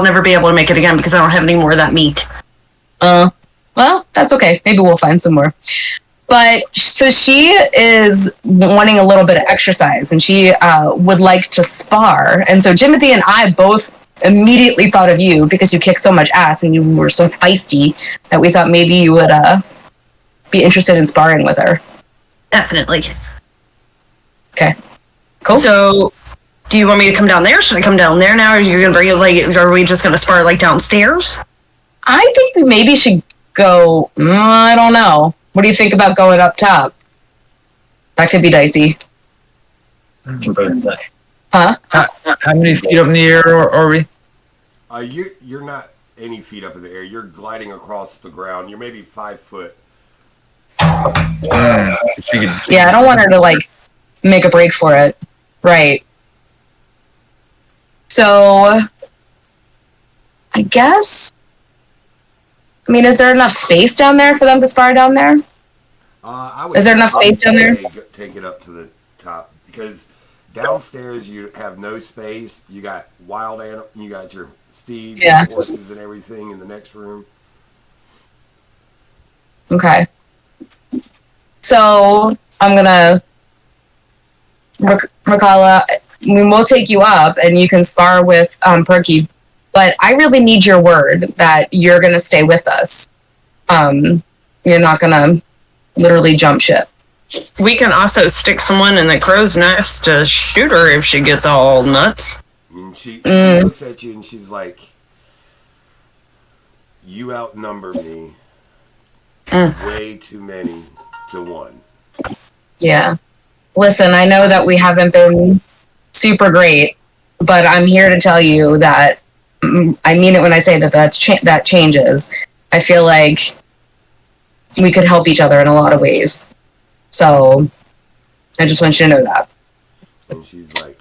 never be able to make it again because I don't have any more of that meat. Well, that's okay. Maybe we'll find some more. But so she is wanting a little bit of exercise, and she would like to spar. And so Jimothy and I both immediately thought of you because you kick so much ass and you were so feisty that we thought maybe you would be interested in sparring with her. Definitely. Okay. Cool. So, do you want me to come down there? Should I come down there now? Or are you gonna bring it are we just gonna spar downstairs? I think we maybe should go. I don't know. What do you think about going up top? That could be dicey. Huh? How many feet up in the air are we? You're not any feet up in the air. You're gliding across the ground. You're maybe 5 foot. Yeah, I don't want her to make a break for it. Right. So, I guess. I mean, is there enough space down there for them to spar down there? Is there enough space down there? Take it up to the top because downstairs you have no space. You got wild animals. You got your steeds, and horses, and everything in the next room. Okay. So I'm gonna, Rakala, we'll take you up and you can spar with Perky. But I really need your word that you're gonna stay with us. You're not gonna literally jump ship. We can also stick someone in the crow's nest to shoot her if she gets all nuts. I mean, she looks at you and she's like, "You outnumber me way too many to one." Yeah. Listen, I know that we haven't been super great, but I'm here to tell you that I mean it when I say that that changes. I feel like we could help each other in a lot of ways. So I just want you to know that. And she's like,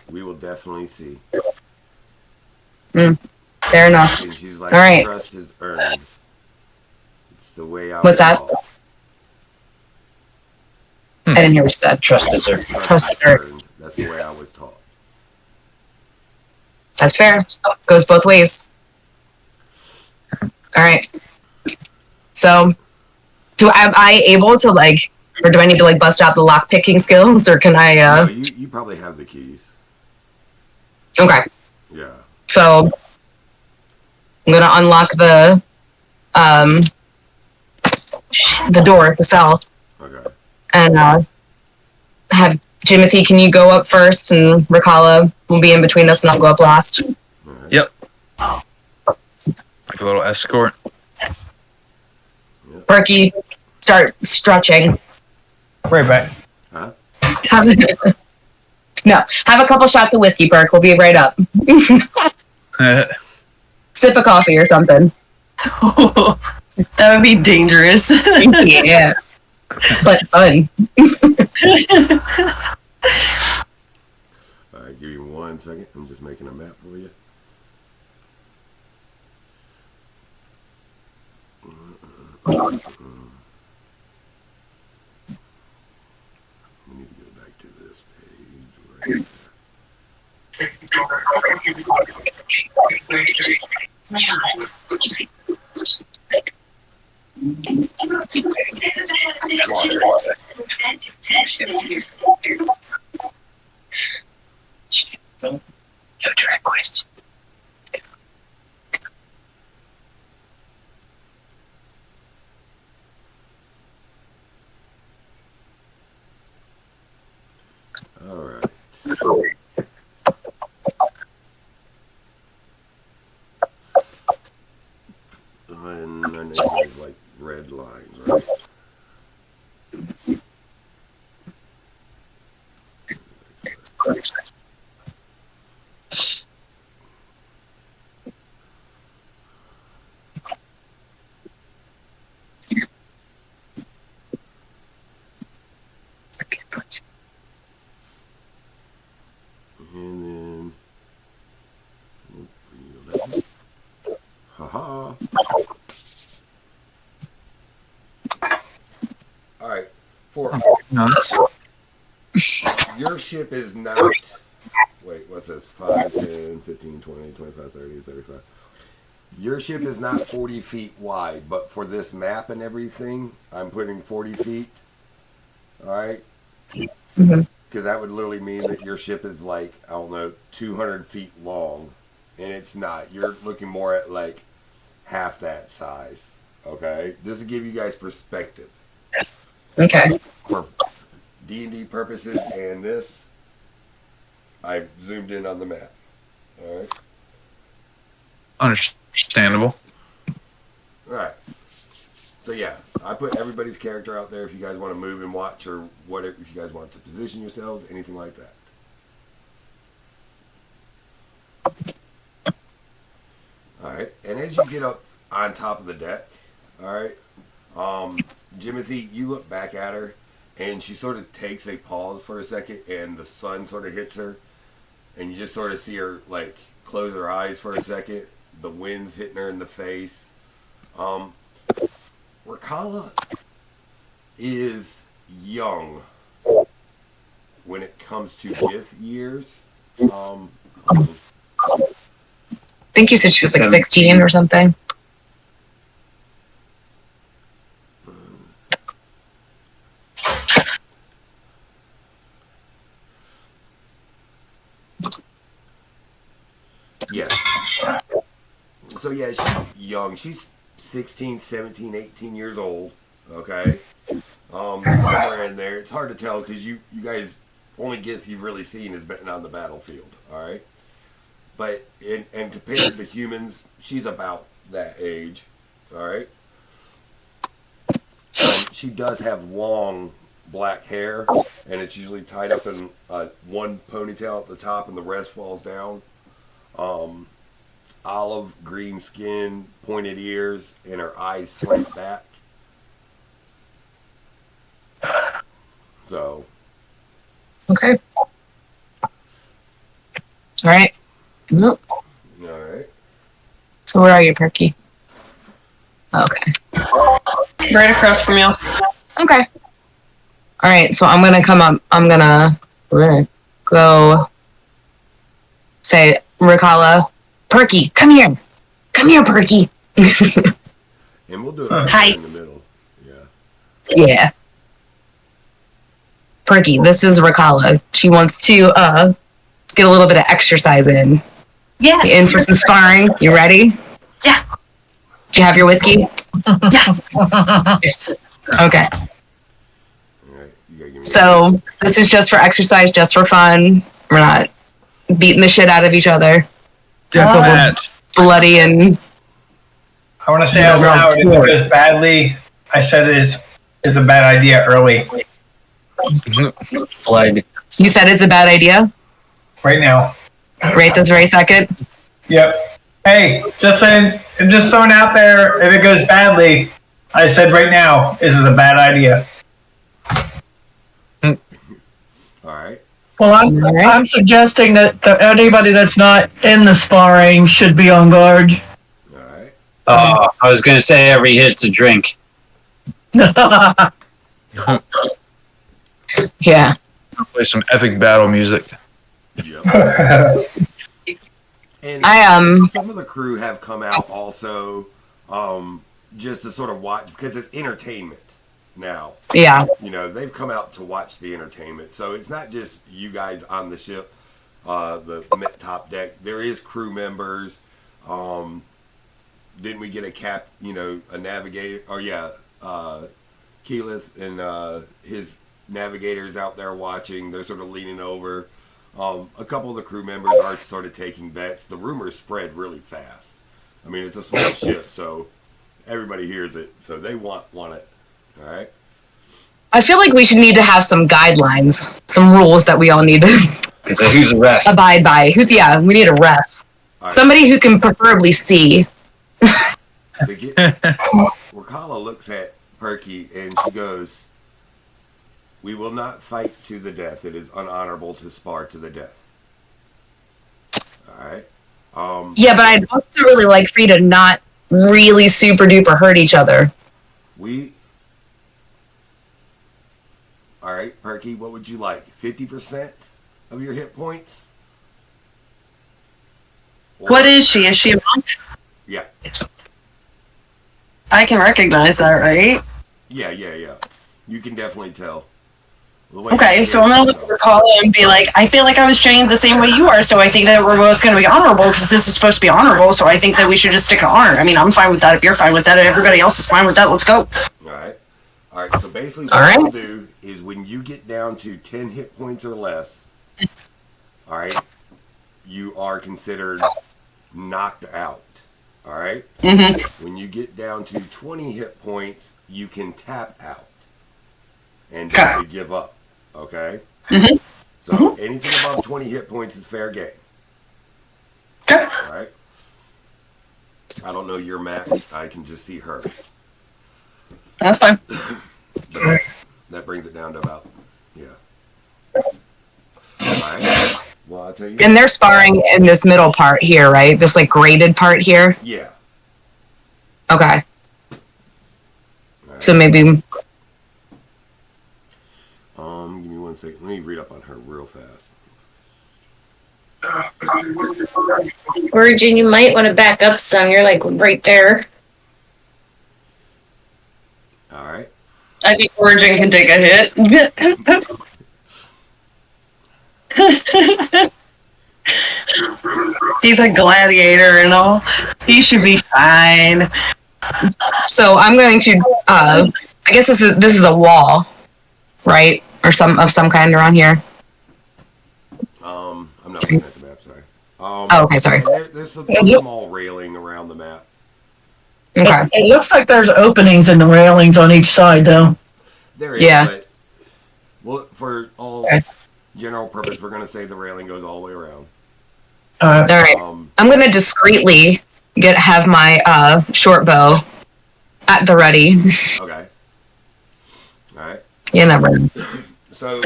"We will definitely see." Fair enough. And she's like, all right. "Trust is earned. It's the way I What's that? taught." I didn't hear what you said. Trust is earned. Trust is earned. That's the way I was taught. That's fair. Goes both ways. All right. So, am I able to or do I need to bust out the lock picking skills, or can I? No, you probably have the keys. Okay. Yeah. So I'm gonna unlock the door, the cell. Okay. And have Jimothy, can you go up first, and Rakala will be in between us, and I'll go up last. Right. Yep. Like a little escort. Yep. Perky, start stretching. Right back. Huh? Have a couple shots of whiskey, Perk. We'll be right up. Sip of coffee or something. That would be dangerous. Yeah. But fun. Alright, give me 1 second. I'm just making a map for you. We need to go back to this page right No direct question. Alright. And then it has red lines, right? And then haha. Alright. For Nice. your ship is not. Wait. what's this? 5, 10, 15, 20, 25, 30, 35. Your ship is not 40 feet wide, but for this map and everything, I'm putting 40 feet. Alright? Mhm. Because that would literally mean that your ship is like, I don't know, 200 feet long. And it's not. You're looking more at like half that size. Okay? This will give you guys perspective. Okay. For D&D purposes and this, I zoomed in on the map. Alright? Understandable. Alright. So yeah, I put everybody's character out there if you guys want to move and watch or whatever, if you guys want to position yourselves, anything like that. Alright, and as you get up on top of the deck, alright, Jimothy, you look back at her and she sort of takes a pause for a second and the sun sort of hits her and you just sort of see her like close her eyes for a second. The wind's hitting her in the face. Rakala is young when it comes to Gith years. I think you said she was like 16 or something. Yeah. So yeah, she's young. She's 16, 17, 18 years old. Okay. Somewhere in there. It's hard to tell because you guys only Gith you've really seen has been on the battlefield. All right. But and compared to humans, she's about that age. All right. She does have long black hair, and it's usually tied up in one ponytail at the top, and the rest falls down. Olive green skin, pointed ears, and her eyes slant back. So. Okay. All right. All right. So where are you, Perky? Okay. Right across from you. Okay. All right. So I'm gonna come up. I'm gonna go say, Rakala, Perky, come here. Come here, Perky. And we'll do it Hi. in the middle. Yeah. Yeah. Perky, this is Rakala. She wants to get a little bit of exercise in. Yeah. In for some sparring. You ready? Yeah. Do you have your whiskey? Yeah. Okay. All right. You gotta give me So this is just for exercise, just for fun. We're not beating the shit out of each other. Gentle Oh. match. Bloody and I want to say out loud, if it goes badly, I said it is a bad idea early. Flag. you said it's a bad idea Right now. right this very second. Yep. Hey, just saying, I'm just throwing out there, if it goes badly, I said right now, this is a bad idea. All right. Well, Alright. I'm suggesting that anybody that's not in the sparring should be on guard. All right. I was gonna say every hit's a drink. Yeah. Play some epic battle music. Yep. And I some of the crew have come out also, just to sort of watch because it's entertainment now. yeah. You know, they've come out to watch the entertainment, so it's not just you guys on the ship, the top deck. There is crew members. Didn't we get a navigator? Oh yeah, Keyleth and his navigators out there watching. They're sort of leaning over. A couple of the crew members are sort of taking bets. The rumors spread really fast. I mean, it's a small ship, so everybody hears it. So they want it. All right. I feel like we should need to have some guidelines, some rules that we all need to Cause who's the ref? abide by. We need a ref. All right. Somebody who can preferably see. Wakala looks at Perky and she goes, "We will not fight to the death. It is unhonorable to spar to the death." All right. Yeah, but I'd also really like for you to not really super duper hurt each other. All right, Perky. What would you like? 50% of your hit points, What is she? Is she a monk? Yeah. I can recognize that, right? Yeah. You can definitely tell. The way Okay, she so I'm is, gonna look at her call and be like, I feel like I was trained the same way you are, so I think that we're both gonna be honorable because this is supposed to be honorable. So I think that we should just stick to honor. I mean, I'm fine with that. If you're fine with that, and everybody else is fine with that, let's go. All right. So basically, what All right. I'll do is when you get down to 10 hit points or less, all right, you are considered knocked out. All right. Mm-hmm. When you get down to 20 hit points, you can tap out and Okay. basically give up. Okay. Mhm. So anything above 20 hit points is fair game. Okay. All right. I don't know your match. I can just see hers. That's fine. But that brings it down to about, yeah. All right. Well, I'll tell you. And they're sparring in this middle part here, right? This like graded part here. Yeah. Okay. All right. So maybe Give me 1 second. Let me read up on her real fast. Origin, you might want to back up some. You're like right there. All right. I think Origin can take a hit. He's a gladiator and all. He should be fine. so. I'm going to. I guess this is a wall, right, or some kind around here. I'm not looking at the map. Sorry. Oh, okay, sorry. There's a small railing around the map. Okay. It looks like there's openings in the railings on each side, though. There is, Yeah. but well, for all Okay. general purpose, we're gonna say the railing goes all the way around. All right. Um, I'm gonna discreetly have my short bow at the ready. okay. All right. You never know. So,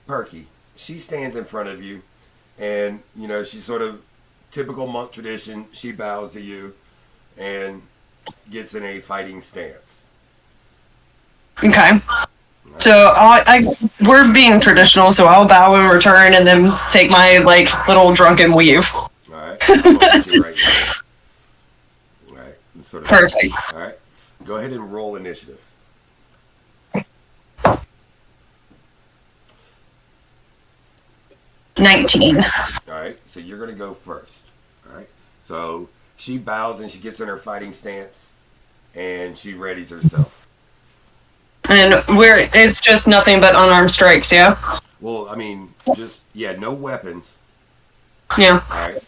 Perky, she stands in front of you, and she's sort of typical monk tradition. She bows to you, and gets in a fighting stance. Okay. So we're being traditional, so I'll bow in return and then take my little drunken weave. All right. I'll put you right there. All right. Sort of, Perfect. All right. Go ahead and roll initiative. 19. All right. So you're gonna go first. All right. So she bows and she gets in her fighting stance, and she readies herself. And it's just nothing but unarmed strikes, yeah? Well, I mean, just no weapons. Yeah. All right.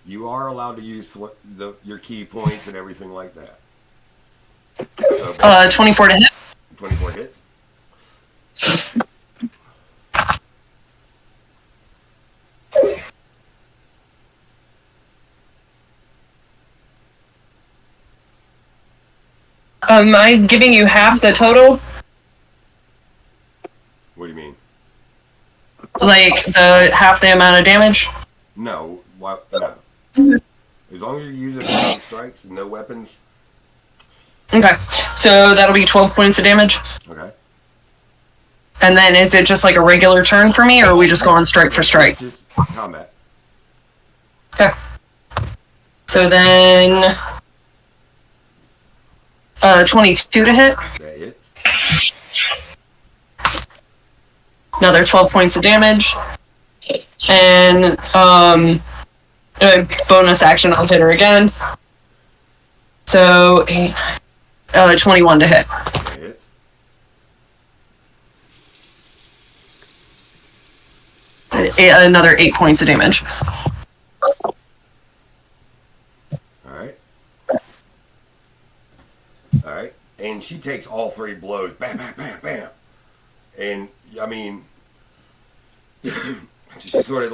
You are allowed to use your key points and everything like that. So 24 to hit. 24 hits. Am I giving you half the total? What do you mean? Like the half the amount of damage? No. Why? No. As long as you're using unarmed strikes and no weapons. Okay. So that'll be 12 points of damage. Okay. And then is it just like a regular turn for me, or are we just going strike for strike? It's just combat. Okay. So then 22 to hit. That hits. Another 12 points of damage. And bonus action, I'll hit her again. So 21 to hit. That hits. Another 8 points of damage. All right. All right. And she takes all 3 blows. Bam, bam, bam, bam. And, I mean, she sort of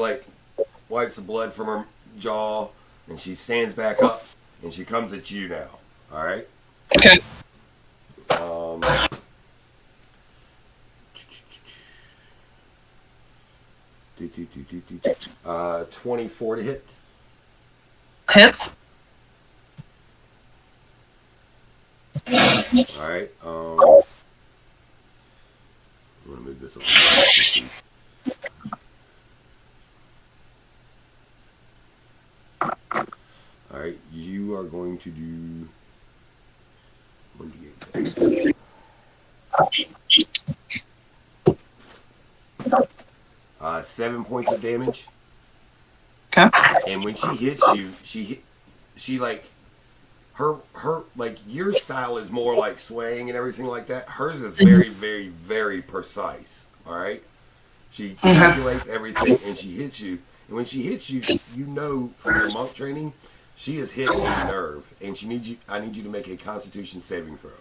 wipes the blood from her jaw, and she stands back up, and she comes at you now. All right? Okay. 24 to hit. Hits. All right. move this over. Alright, you are going to do 1d8. 7 points of damage. Okay. And when she hits you, she like her like your style is more like swaying and everything like that. Hers is very, very, very precise. All right. She calculates everything and she hits you. And when she hits you, you know from your monk training, she has hit a nerve, and she needs you. I need you to make a Constitution saving throw.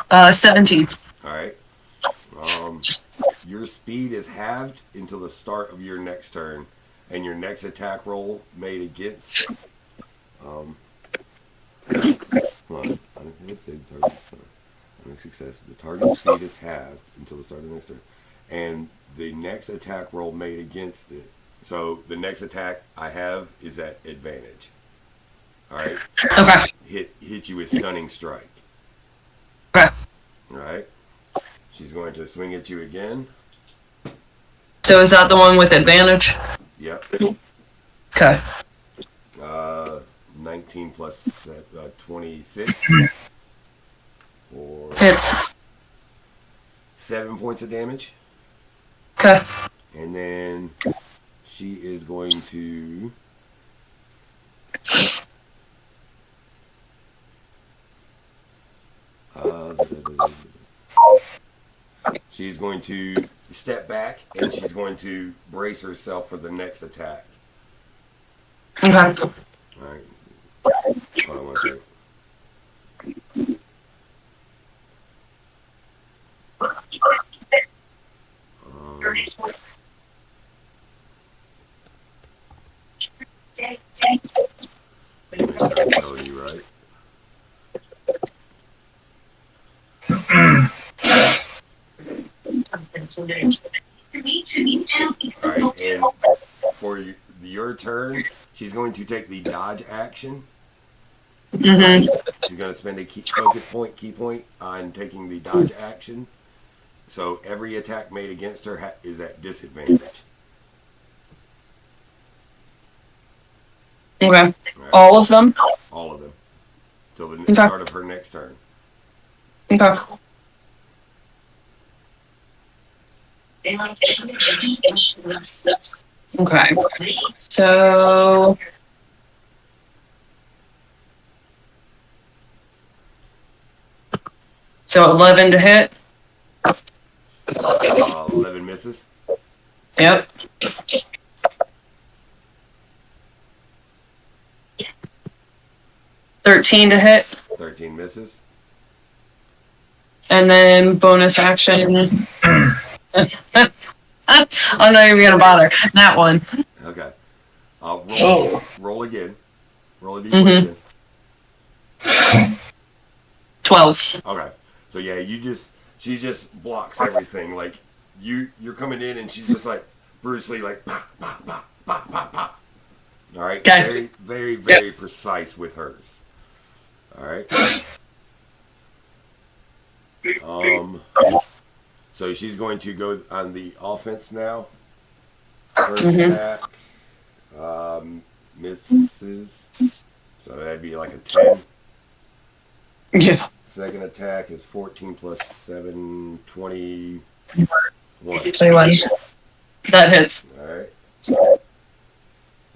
Uh, 17. All right. Your speed is halved until the start of your next turn, and your next attack roll made against. Hold on. Let's say the target success. The target speed is halved until the start of the next turn, and the next attack roll made against it. So the next attack I have is at advantage. All right. Okay. Hit you with stunning strike. Okay. All right. She's going to swing at you again. So is that the one with advantage? Yep. Okay. 19 plus 26. For Hits. 7 points of damage. Okay. And then she is going to she's going to step back and she's going to brace herself for the next attack. Okay. Alright. Hold on one second. Make sure I'm telling you right. Alright, and for your turn, she's going to take the dodge action. Mm-hmm. She's going to spend a key point on taking the dodge action. So every attack made against her is at disadvantage. Okay. Right? All of them? All of them. Till the Okay. start of her next turn. Okay. Okay. So. So 11 to hit? 11 misses. Yep. $13 to hit, 13 misses. and then bonus action. I'm not even gonna bother. That one. Okay. Roll again. Roll a d4 Mhm. again. 12. Okay. So yeah, she just blocks everything. Like you're coming in and she's just like Bruce Lee, like bah, bah, bah, bah, bah, bah. All right. Okay. Very, very, very precise with hers. All right. So she's going to go on the offense now. First attack, misses. So that'd be like a 10. Yeah. Second attack is 14 plus 7, 21. 21. That hits. Alright.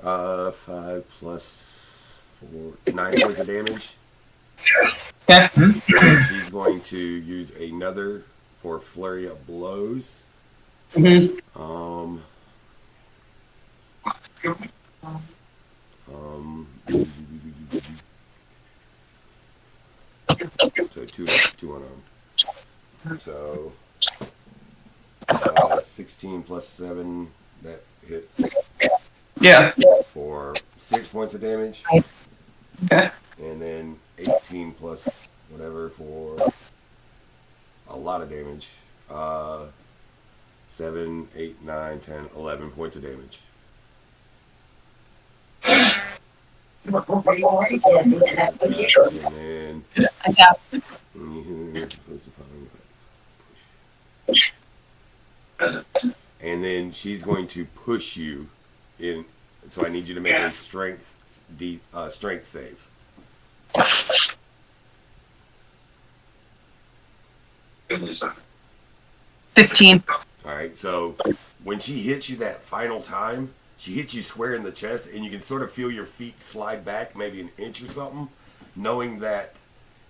5 plus 4, 9 points of damage. Yeah. She's going to use another for flurry of blows. Mm-hmm. So two unarmed. So 16 plus 7, that hits Yeah. for 6 points of damage. Okay. And then 18 plus whatever for a lot of damage. 7, 8, 9, 10, 11 points of damage. And then then. I tap. And then she's going to push you in. So I need you to make a strength save. 15. All right. So when she hits you that final time, she hits you square in the chest, and you can sort of feel your feet slide back maybe an inch or something, knowing that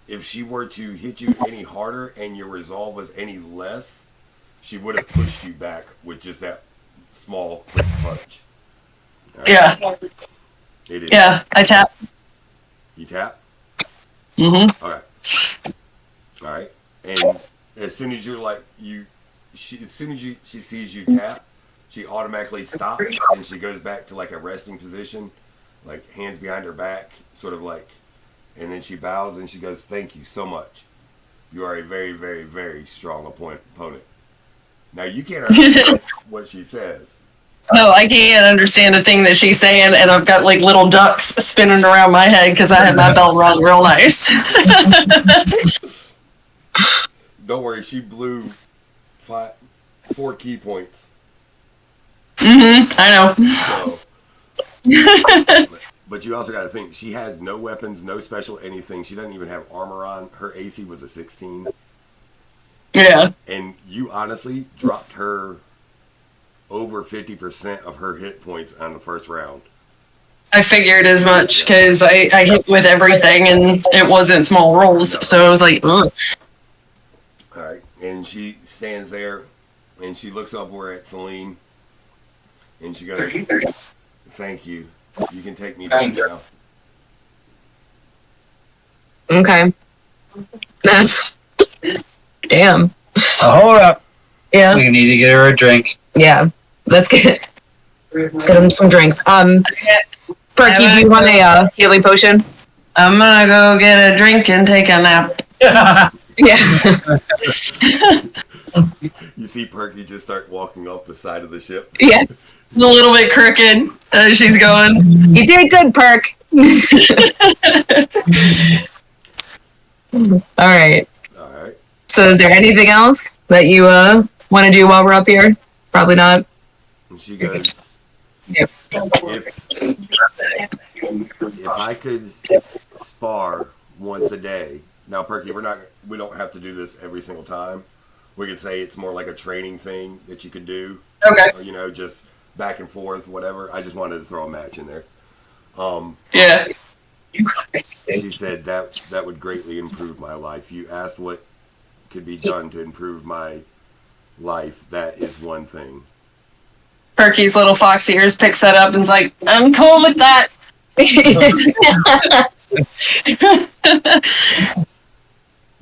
if she were to hit you any harder and your resolve was any less, she would have pushed you back with just that small, quick punch. All right? Yeah. It is. Yeah. I tap. You tap? Mm-hmm. All right. All right. And as soon as you're like, as soon as she sees you tap, she automatically stops and she goes back to like a resting position, like hands behind her back, sort of like, and then she bows and she goes, "Thank you so much. You are a very, very, very strong opponent." Now you can't understand what she says. No, I can't understand a thing that she's saying, and I've got like little ducks spinning around my head because I had my bell rung real nice. Don't worry, she blew 4 key points. I know. So, but you also got to think, she has no weapons, no special anything. She doesn't even have armor on. Her AC was a 16. Yeah. And you honestly dropped her over 50% of her hit points on the first round. I figured as much because I hit with everything and it wasn't small rolls, so I was like, ugh. All right. And she stands there and she looks upward at Celine and she goes, "Thank you. You can take me back now." Okay. Damn. Hold up. Yeah. We need to get her a drink. Yeah. Let's get him some drinks. Perky, do you want a healing potion? I'm gonna go get a drink and take a nap. Yeah. You see Perky just start walking off the side of the ship. Yeah. A little bit crooked as she's going. You did good, Perk. All right. All right. So is there anything else that you want to do while we're up here? Probably not. And she goes, Yep. if I could spar once a day. Now, Perky, we don't have to do this every single time. We could say it's more like a training thing that you could do. Okay. Or, just back and forth, whatever. I just wanted to throw a match in there. Yeah. She said that would greatly improve my life. You asked what could be done to improve my life. That is one thing. Perky's little fox ears picks that up and's like, I'm cool with that.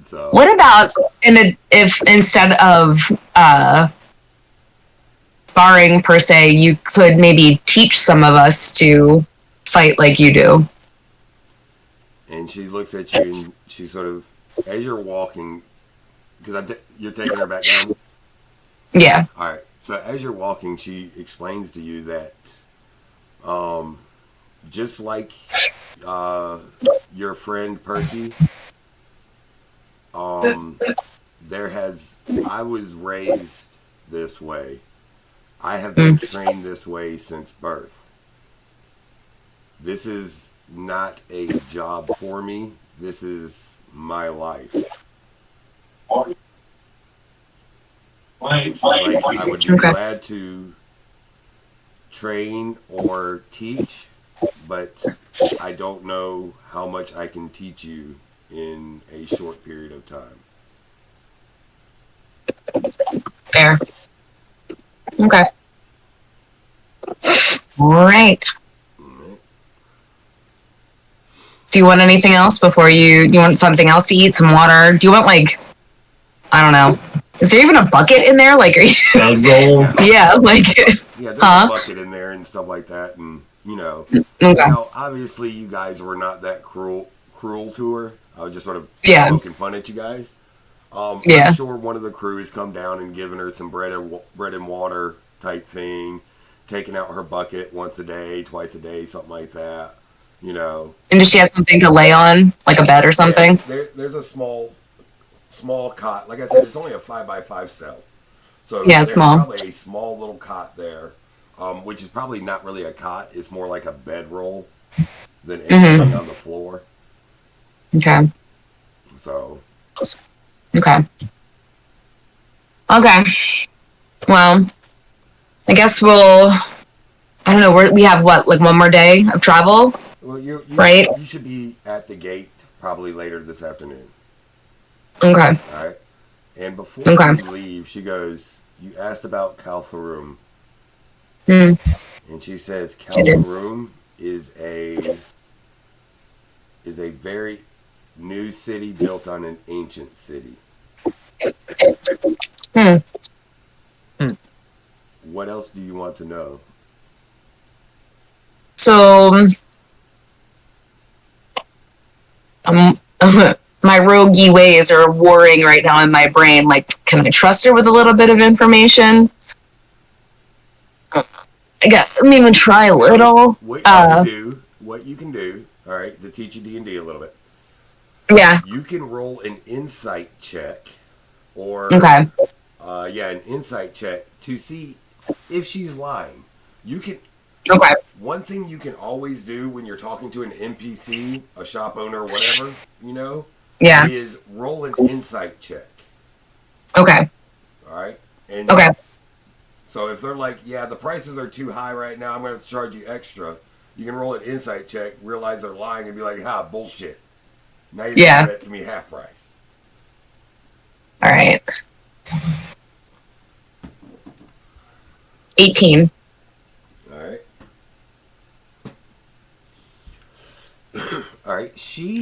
So What about if instead of sparring per se, you could maybe teach some of us to fight like you do? And she looks at you and she sort of, as you're walking, because you're taking her back down. Yeah. All right. So as you're walking, she explains to you that, just like your friend Perky, I was raised this way. I have been trained this way since birth. This is not a job for me. This is my life. Like, I would be glad to train or teach, but I don't know how much I can teach you in a short period of time. Fair. Okay. All right. Do you want anything else before you want something else to eat, some water? Do you want I don't know. Is there even a bucket in there? Like, are you? Yeah, like. Yeah, there's a bucket in there and stuff like that, and Okay. Now, obviously, you guys were not that cruel to her. I was just sort of poking fun at you guys. I'm sure one of the crew has come down and given her some bread and water type thing, taking out her bucket once a day, twice a day, something like that. You know. And does she have something to lay on, like a bed or something? Yeah, there's a small cot. Like I said, it's only a 5x5 cell. So Yeah, it's there's small. probably a small little cot there, which is probably not really a cot. It's more like a bedroll than anything on the floor. Okay. So. Okay. Okay. Well, I guess we'll. I don't know. We have what, like one more day of travel? Well, you right? You should be at the gate probably later this afternoon. Okay. All right. And before you leave, she goes, "You asked about Caltharum." Hmm. And she says Caltharum is a very new city built on an ancient city. What else do you want to know? So, my roguey ways are warring right now in my brain. Like, can I trust her with a little bit of information? I'm even try a little. What you can do, all right, to teach you D&D a little bit. Yeah. You can roll an insight check, or an insight check to see if she's lying. You can. Okay. One thing you can always do when you're talking to an NPC, a shop owner, whatever, is roll an insight check. Okay. All right. And okay. So if they're like, yeah, the prices are too high right now, I'm going to have to charge you extra. You can roll an insight check, realize they're lying, and be like, bullshit. Now you're selling it to me half price. All right. 18. All right. All right. She,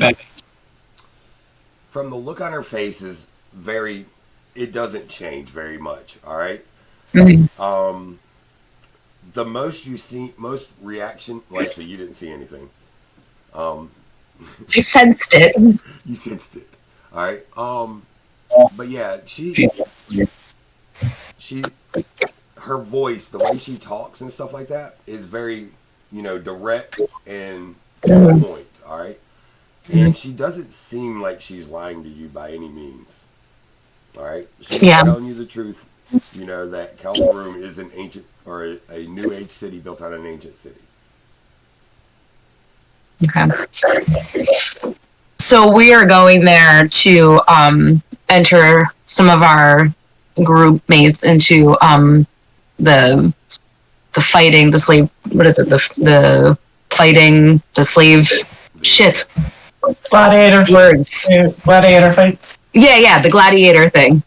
from the look on her face, is it doesn't change very much. All right. Mm-hmm. The most you see, most reaction. Well, actually, you didn't see anything. I sensed it. You sensed it. All right. But yeah, her voice, the way she talks and stuff like that, is very, direct and to the point. All right. And she doesn't seem like she's lying to you by any means. All right. She's telling you the truth. That Caltharum is an ancient or a new age city built on an ancient city. Okay. So we are going there to enter some of our group mates into the fighting, the slave. What is it? The fighting, the slave. Shit. Gladiator words. Gladiator fight. Yeah, the gladiator thing.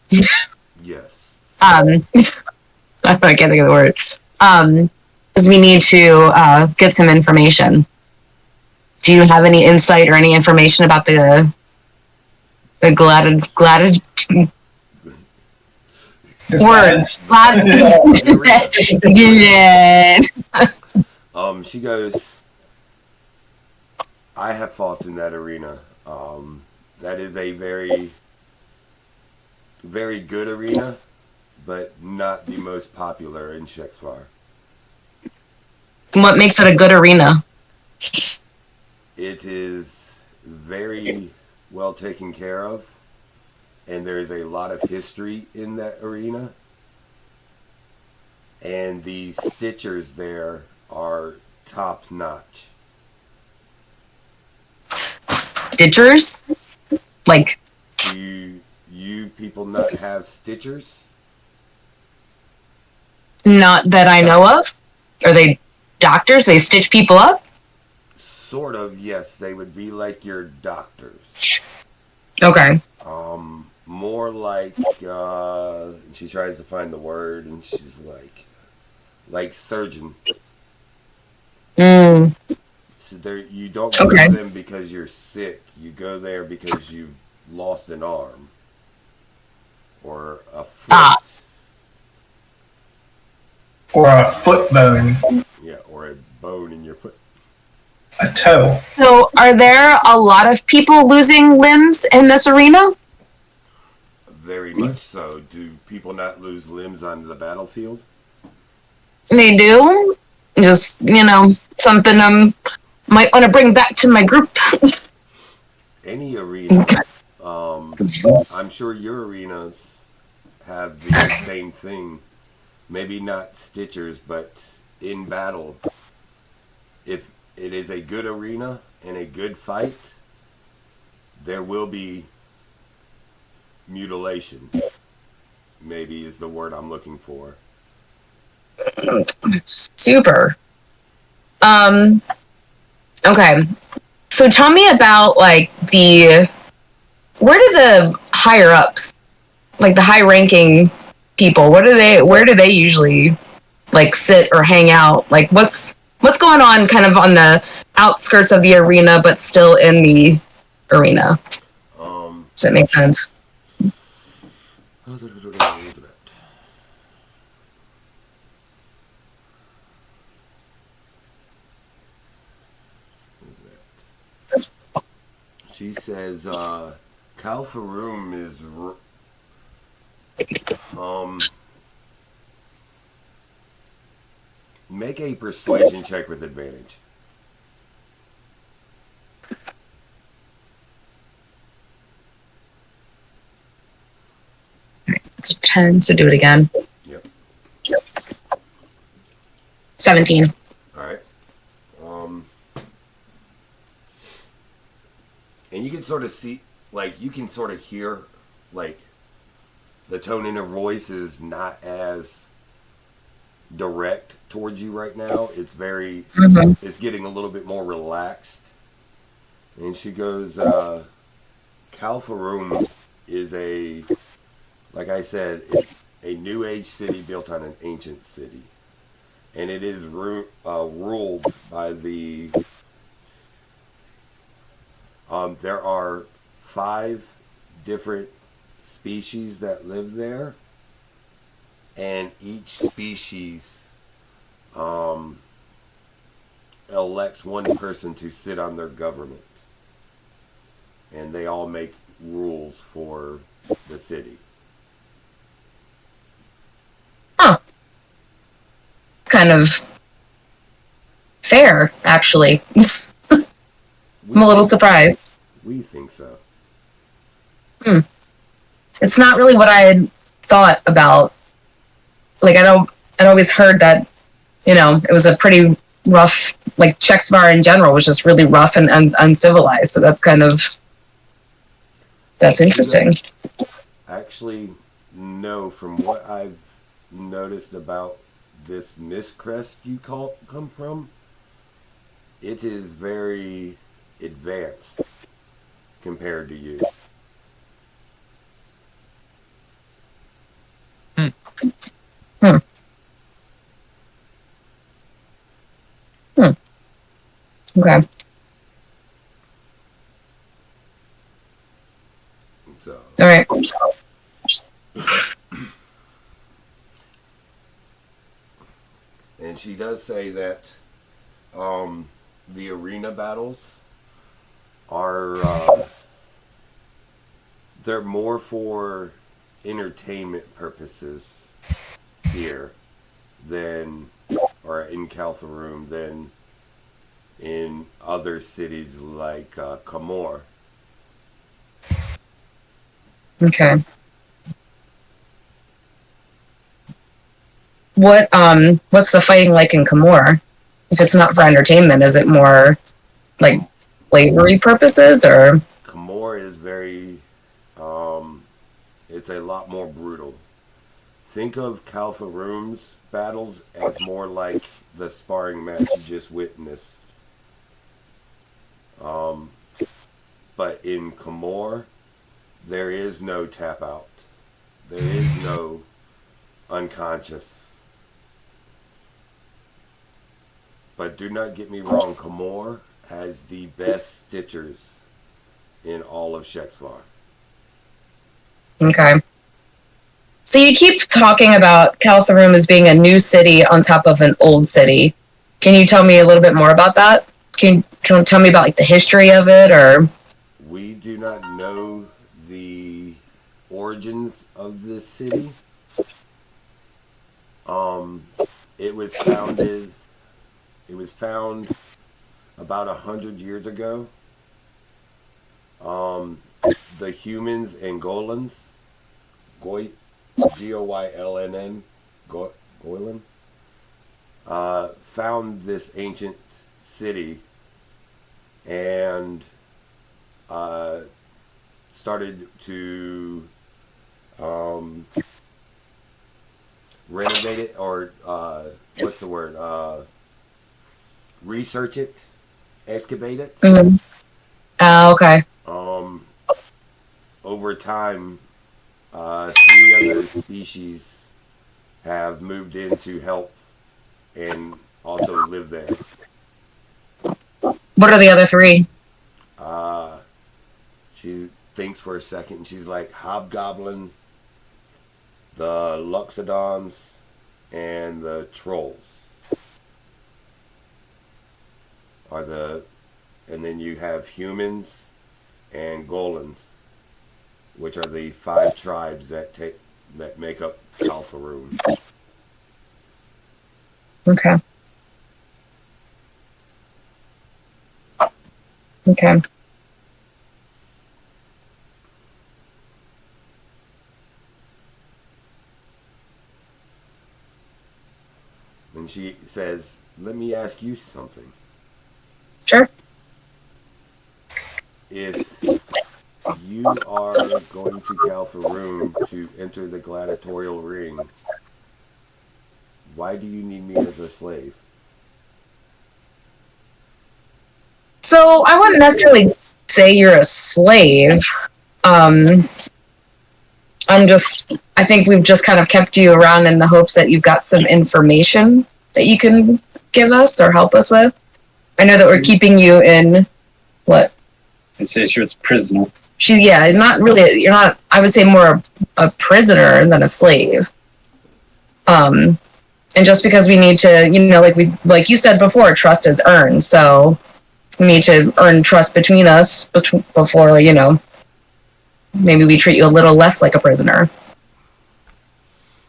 Yes. I can't think of the word. Because we need to get some information. Do you have any insight or any information about the words? She goes, I have fought in that arena. That is a very, very good arena, but not the most popular in Shexvar. What makes it a good arena? It is very well taken care of, and there is a lot of history in that arena. And the stitchers there are top notch. Stitchers? Like, do you people not have stitchers? Not that I know of. Are they doctors? They stitch people up? Sort of, yes. They would be like your doctors. Okay. More like, she tries to find the word, and she's like surgeon. So you don't go to them because you're sick. You go there because you've lost an arm. Or a foot. Or a foot bone. Yeah, or a bone in your foot. A toe. So, are there a lot of people losing limbs in this arena? Very much so. Do people not lose limbs on the battlefield? They do. Just, something I'm might want to bring back to my group. Any arena. I'm sure your arenas have the same thing. Maybe not Stitchers, but in battle, if it is a good arena and a good fight, there will be mutilation. Maybe is the word I'm looking for. Super. Okay. So tell me about like where do the higher ups, like the high ranking people, where do they usually like sit or hang out? Like what's going on kind of on the outskirts of the arena but still in the arena? Does that make sense? She says, Kalfarum is, make a persuasion check with advantage. It's a 10, so do it again. Yep. 17. All right. And you can sort of see, like, you can sort of hear, like, the tone in her voice is not as direct towards you right now. It's very, it's getting a little bit more relaxed. And she goes, Kalfarum is like I said, a new age city built on an ancient city. And it is ruled by the... there are 5 different species that live there, and each species elects one person to sit on their government, and they all make rules for the city. Huh. Kind of fair, actually. I'm a little surprised. We think so. It's not really what I had thought about. Like, I'd always heard that, it was a pretty rough, like, Czechsvar in general was just really rough and uncivilized. So that's interesting. Actually, no, from what I've noticed about this Mistcrest you come from, it is very advanced compared to you. Okay. So, All right. and she does say that the arena battles are they're more for entertainment purposes here than, or in Kalfarum, than in other cities like Kamor. Okay. What's the fighting like in Kamor? If it's not for entertainment, is it more like slavery purposes, or? Kamor is very, it's a lot more brutal. Think of Kalfarum's battles as more like the sparring match you just witnessed. But in Kamor, there is no tap out. There is no unconscious. But do not get me wrong, Kamor has the best stitchers in all of Czechsvar. Okay. So you keep talking about Kalfarum as being a new city on top of an old city. Can you tell me a little bit more about that? Can you tell me about like the history of it, or? We do not know the origins of this city. It was found about 100 years ago, the humans and Goylons, Goyln, Goylon, found this ancient city and started to renovate it, or what's the word? Research it, excavate it. Mm-hmm. Okay. Over time, 3 other species have moved in to help and also live there. What are the other 3? She thinks for a second and she's like Hobgoblin, the Loxodons, and the Trolls are the, and then you have humans and Golans, which are the 5 tribes that make up Calfaroon. Okay. Okay. And she says, "Let me ask you something. Sure. If you are going to Calfaroon to enter the gladiatorial ring, why do you need me as a slave?" So I wouldn't necessarily say you're a slave. I think we've just kind of kept you around in the hopes that you've got some information that you can give us or help us with. I know that we're keeping you in what? To say she was a prisoner. Not really, you're not, I would say more a prisoner than a slave. And just because we need to, like you said before, trust is earned. So we need to earn trust between us before, maybe we treat you a little less like a prisoner.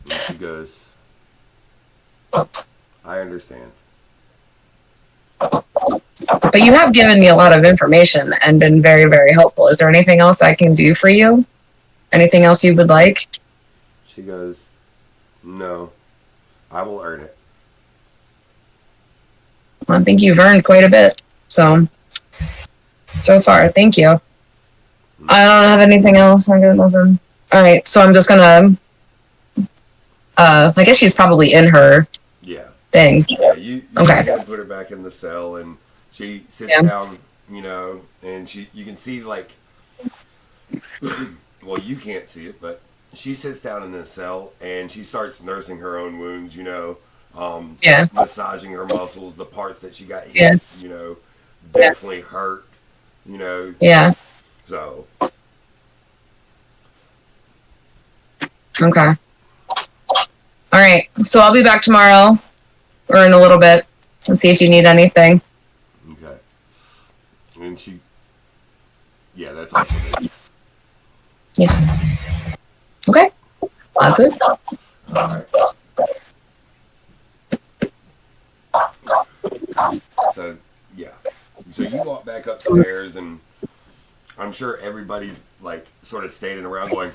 And she goes, "I understand." But you have given me a lot of information and been very, very helpful. Is there anything else I can do for you? Anything else you would like? She goes, "No, I will earn it." Well, I think you've earned quite a bit. So far, thank you. I don't have anything else. I'm good with them. All right, so I'm just gonna. I guess she's probably in her Yeah. thing. Yeah, you Okay. can put her back in the cell, and she sits Yeah. down, and you can see, like, well, you can't see it, but she sits down in the cell, and she starts nursing her own wounds, Yeah. massaging her muscles, the parts that she got Yeah. hit, definitely hurt, Yeah. so. Okay. All right. So I'll be back tomorrow or in a little bit and see if you need anything. Okay. And yeah, that's all she did. Yeah. Okay. That's it. Alright. So, yeah. So you walk back upstairs, and I'm sure everybody's, like, sort of standing around going,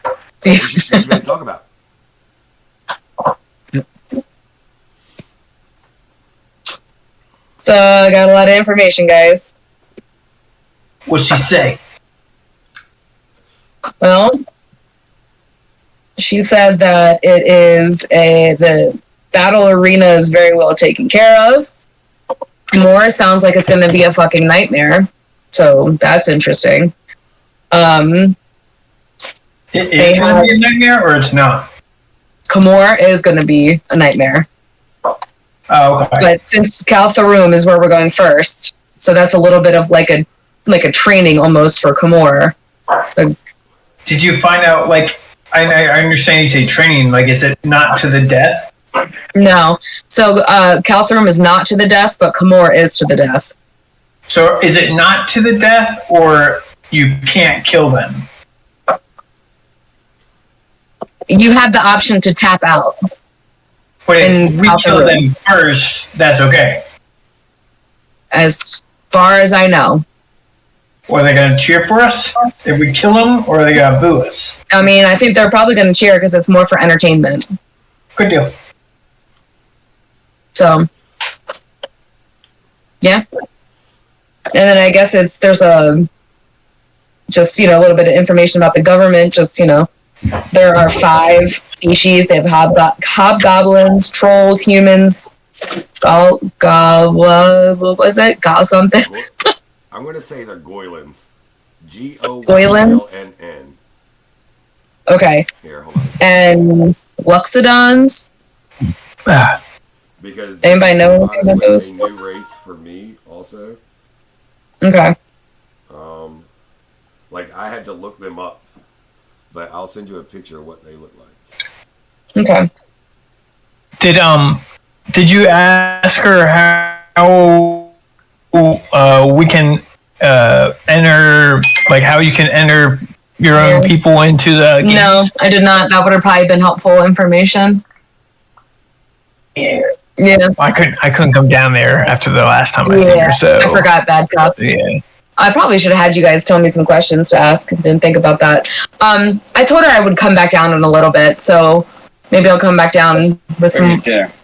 what did you guys talk about? So I got a lot of information, guys. What'd she say? Well, she said that the battle arena is very well taken care of. More sounds like it's going to be a fucking nightmare. So that's interesting. It is going to be a nightmare, or it's not? Kamor is going to be a nightmare. Oh, okay. But since Caltharum is where we're going first, so that's a little bit of like a training almost for Kamor. Did you find out, like, I understand you say training, like, is it not to the death? No. So Caltharum is not to the death, but Kamor is to the death. So is it not to the death, or you can't kill them? You have the option to tap out. But if And we out the kill room. them first, that's okay. as far as I know. Or are they going to cheer for us if we kill them, or are they going to boo us? I mean, I think they're probably going to cheer because it's more for entertainment. Good deal. So, yeah. And then I guess there's a little bit of information about the government. Just, there are 5 species. They have hobgoblins, trolls, humans, what was it? Something. I'm going to say they're Goylins. Goylins. Goyln. Okay. Here, hold on. And Luxodons. Because anybody know anything about those? A new race for me also. Okay. I had to look them up, but I'll send you a picture of what they look like. Okay. Did you ask her how we can enter, how you can enter your own people into the game? No, I did not. That would have probably been helpful information. Yeah. Yeah. I couldn't come down there after the last time I think, so I forgot Bad Cop. Yeah. I probably should have had you guys tell me some questions to ask. Didn't think about that. I told her I would come back down in a little bit, so maybe I'll come back down with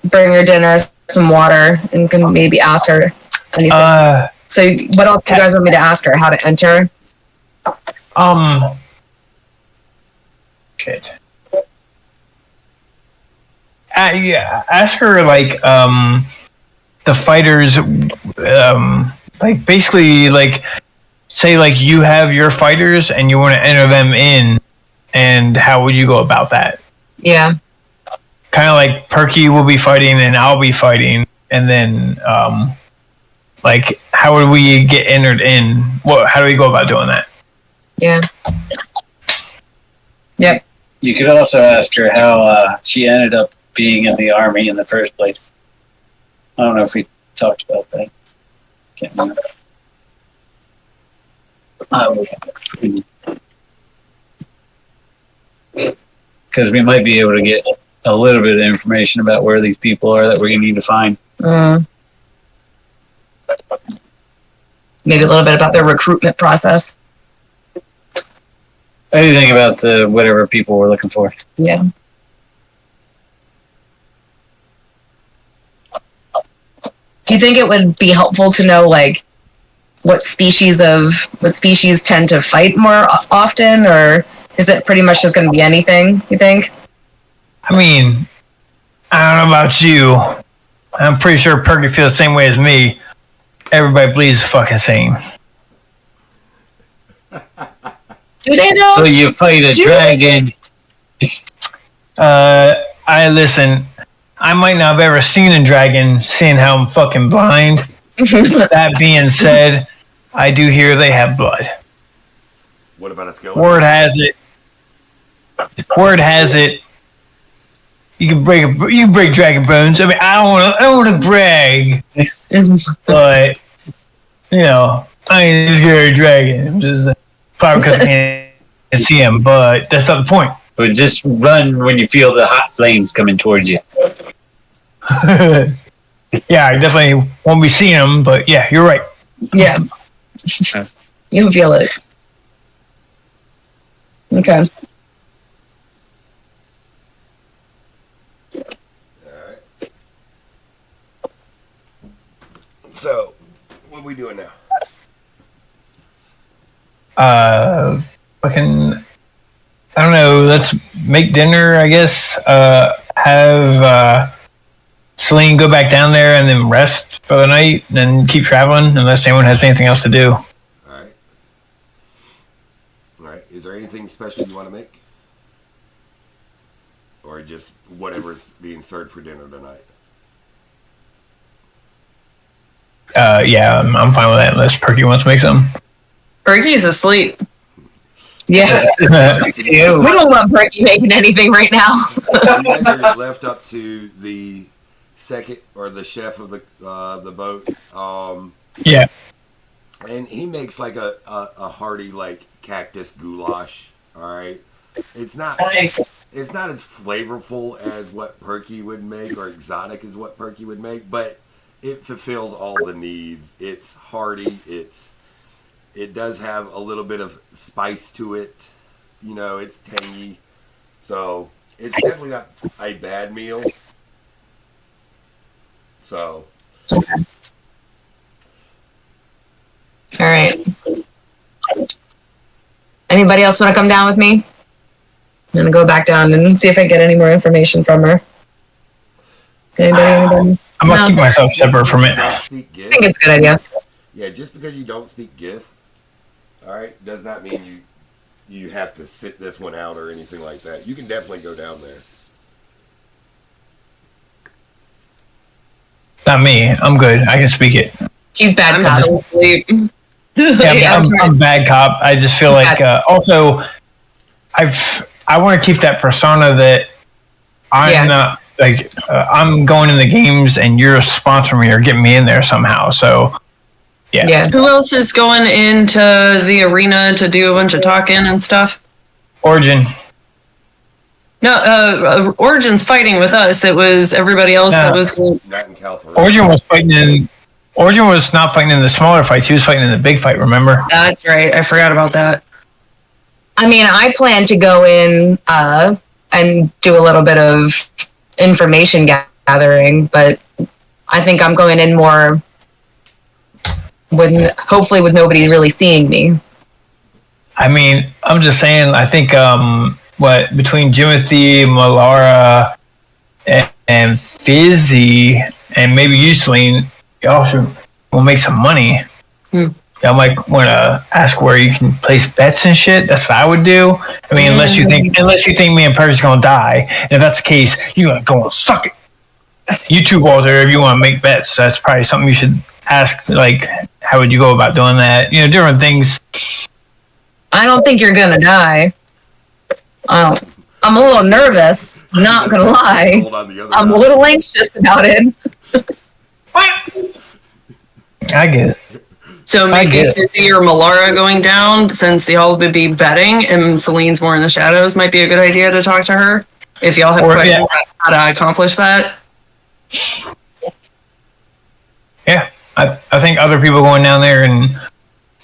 bring her dinner, some water, and can maybe ask her anything. So what else do you guys want me to ask her? How to enter? Shit. Yeah, ask her the fighters, basically say you have your fighters and you want to enter them in, and how would you go about that? Yeah. Kind of like Perky will be fighting and I'll be fighting, and then how would we get entered in? How do we go about doing that? Yeah. Yep. You could also ask her how she ended up being in the army in the first place. I don't know if we talked about that. Can't remember. Because we might be able to get a little bit of information about where these people are that we're going to need to find. Maybe a little bit about their recruitment process. Anything about whatever people we're looking for. Yeah. Do you think it would be helpful to know what species tend to fight more often, or is it pretty much just going to be anything, you think? I mean, I don't know about you. I'm pretty sure Perky feels the same way as me. Everybody bleeds the fucking same. Do they know? So you fight a dragon. Listen, I might not have ever seen a dragon, seeing how I'm fucking blind. That being said, I do hear they have blood. What about a skeleton? Word has it. You can break dragon bones. I mean, I don't want to brag, but I ain't a scary dragon. I'm just probably because I can't see him, but that's not the point. But just run when you feel the hot flames coming towards you. Yeah, I definitely won't be seeing them, but yeah, you're right. Yeah. You can feel it. Okay. Alright. So, what are we doing now? I don't know, let's make dinner, I guess. Have Celine go back down there and then rest for the night, and then keep traveling unless anyone has anything else to do. Alright. Is there anything special you want to make? Or just whatever's being served for dinner tonight? Yeah, I'm fine with that unless Perky wants to make something. Perky's asleep. Yeah. We don't want Perky making anything right now. You guys are left up to the second or the chef of the boat. Yeah. And he makes a hearty cactus goulash. All right. It's not as flavorful as what Perky would make, or exotic as what Perky would make, but it fulfills all the needs. It's hearty. It does have a little bit of spice to it. You know, it's tangy. So it's definitely not a bad meal. So. All right. Anybody else want to come down with me? I'm gonna go back down and see if I get any more information from her. Anybody? I'm gonna keep myself separate from it. I think it's a good idea. Yeah, just because you don't speak Gith, all right, does not mean you have to sit this one out or anything like that. You can definitely go down there. Not me. I'm good. I can speak it. He's bad I'm cop. still asleep. Yeah, I'm bad cop. I just feel like also I want to keep that persona that I'm not like I'm going in the games and you're sponsoring me or getting me in there somehow. So yeah. Who else is going into the arena to do a bunch of talking and stuff? Origin. No, Origin's fighting with us. It was everybody else that was. Not in California. Origin was fighting in. Origin was not fighting in the smaller fights. He was fighting in the big fight. Remember? That's right. I forgot about that. I mean, I plan to go in and do a little bit of information gathering, but I think I'm going in more hopefully with nobody really seeing me. I mean, I'm just saying. I think between Jimothy, Malara, and Fizzy, and maybe you, Celine, y'all will make some money. Y'all might want to ask where you can place bets and shit. That's what I would do. I mean, unless you think me and Perry's gonna die, and if that's the case, you gonna go and suck it. You too, Walter. If you want to make bets, that's probably something you should ask. Like, how would you go about doing that? You know, different things. I don't think you're gonna die. I'm a little nervous. Not gonna lie. I'm a little anxious about it. I get it. So maybe Fizzy or Malara going down, since y'all would be betting and Celine's more in the shadows, might be a good idea to talk to her. If y'all have questions on how to accomplish that. Yeah, I think other people going down there and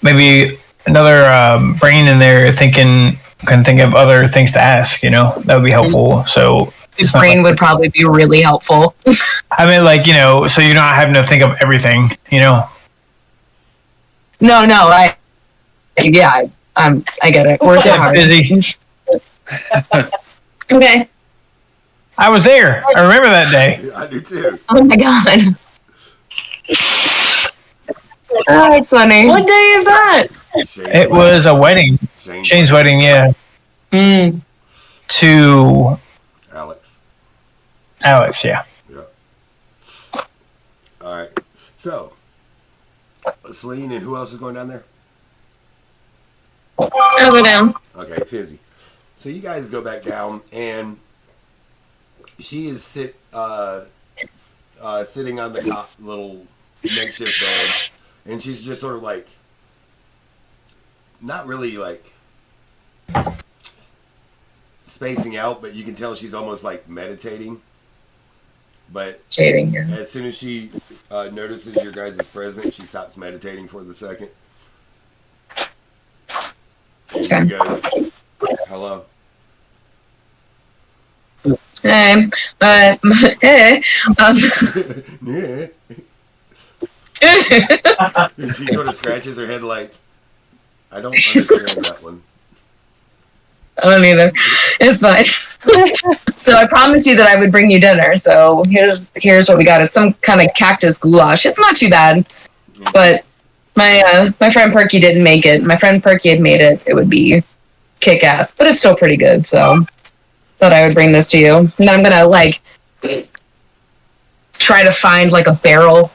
maybe another brain in there can think of other things to ask, you know, that would be helpful. So His brain would probably be really helpful. I mean, like, you know, so you're not having to think of everything, you know. No, I get it. We're too hard. Busy. Okay. I was there. I remember that day. I do too. Oh my god. Oh, it's funny. What day is that? It was a wedding. Shane's wedding, yeah. To Alex, yeah. All right. So, Celine and who else is going down there? I'll go down. Okay, Fizzy. So you guys go back down, and she is sitting on the little makeshift bed, and she's just sort of like, not really like spacing out, but you can tell she's almost like meditating. But as soon as she notices your guys' presence, she stops meditating for the second. And she goes, hello. Hey, hey. Yeah. And she sort of scratches her head like, I don't understand that one. I don't either. It's fine. So I promised you that I would bring you dinner. So here's what we got. It's some kind of cactus goulash. It's not too bad, but my friend Perky didn't make it. My friend Perky had made it. It would be kick ass, but it's still pretty good. So thought I would bring this to you. And I'm gonna like try to find like a barrel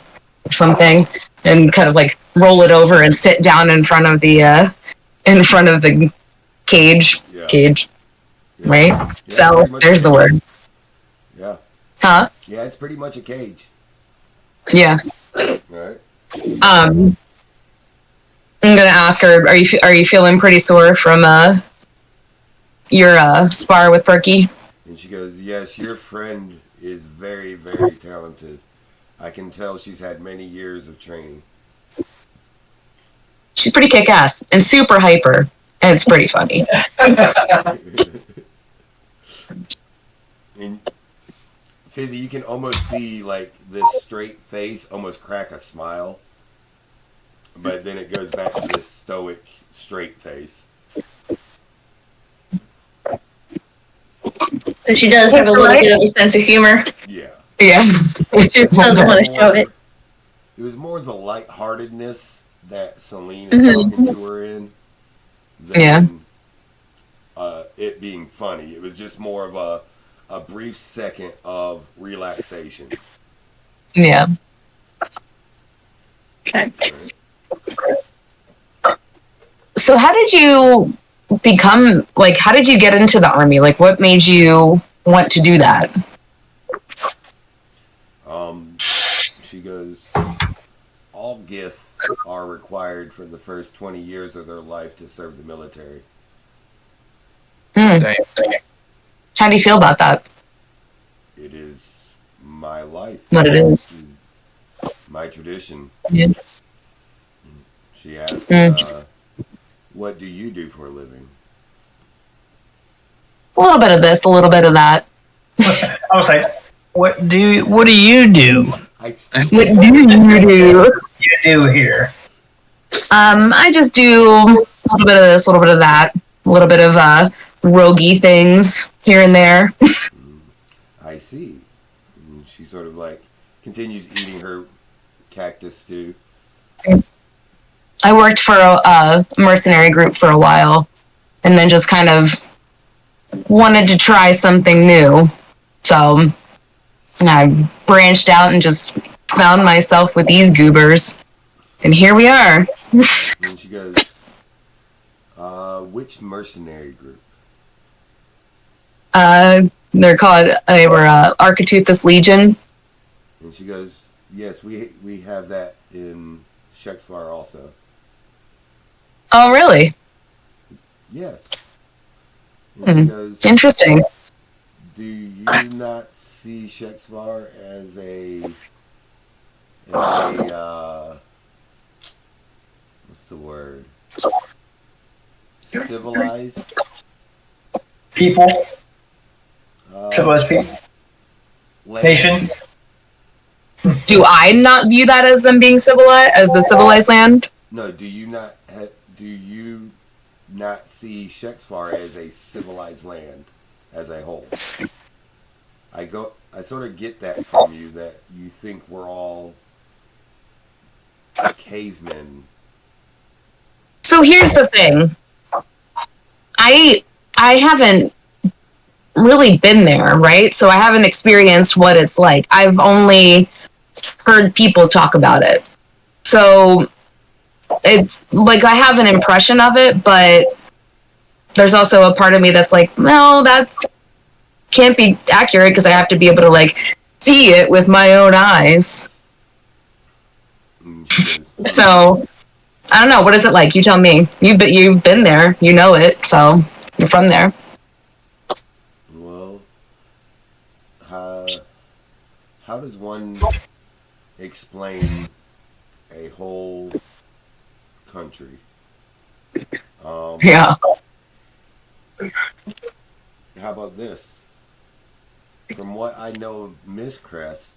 or something and kind of like roll it over and sit down in front of the cage. Yeah. Cage. Yeah. Right? Yeah, So there's the word. Yeah. Huh? Yeah, it's pretty much a cage. Yeah. Right. I'm gonna ask her, are you feeling pretty sore from your spar with Perky? And she goes, yes, your friend is very, very talented. I can tell she's had many years of training. She's pretty kick-ass and super hyper, and it's pretty funny. And Fizzy, you can almost see like this straight face almost crack a smile, but then it goes back to this stoic straight face. So she does have a little bit of a sense of humor. Yeah. Yeah. Just doesn't want to show it. It was more the lightheartedness that Celine is talking to her in than it being funny. It was just more of a brief second of relaxation. Yeah. Okay. So how did you become, like, how did you get into the Army? Like, what made you want to do that? She goes, all Gith are required for the first 20 years of their life to serve the military. Damn. How do you feel about that? It is my life. What it is? My tradition. Yeah. She asked, what do you do for a living? A little bit of this, a little bit of that. I was like, what do you do? What do you You do here? I just do a little bit of this, a little bit of that, a little bit of roguey things here and there. I see. And she sort of like continues eating her cactus stew. I worked for a mercenary group for a while, and then just kind of wanted to try something new. So I branched out and just found myself with these goobers, and here we are. And she goes, which mercenary group? They were Architeuthis Legion. And she goes, yes, we have that in Shexvar also. Oh, really? Yes. And she goes, Interesting. do you not see Shexvar as a what's the word? Civilized People, uh, civilized people, land? nation. Do I not view that as them being civilized, as the civilized land? No, do you not see Shexvar as a civilized land as a whole? I sort of get that from you, that you think we're all cavemen. So here's the thing. I haven't really been there, right? So I haven't experienced what it's like. I've only heard people talk about it. So it's like I have an impression of it, but there's also a part of me that's like, no, that's can't be accurate because I have to be able to like see it with my own eyes. So I don't know. What is it like? You tell me. You've been there. You know it. So you're from there. Well, how does one explain a whole country? Yeah. How about this? From what I know of Miss Crest,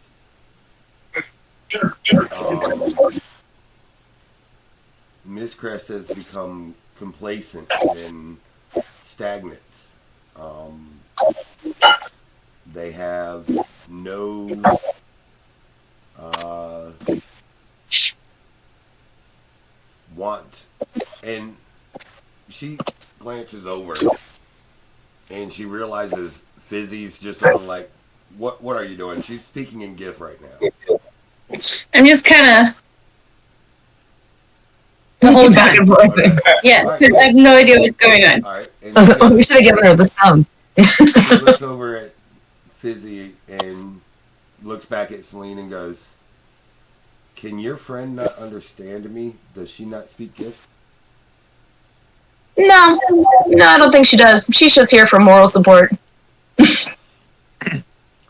Miss Crest has become complacent and stagnant. They have no want, and she glances over and she realizes Fizzy's just sort of like, what are you doing? She's speaking in Gith right now. I'm just kind of the whole Back and time. forth. Yeah, All right, because I have no idea what's going on. All right. And We should have given her the sound. she looks over at Fizzy and looks back at Celine and goes, can your friend not understand me? Does she not speak Gith? No, I don't think she does. She's just here for moral support.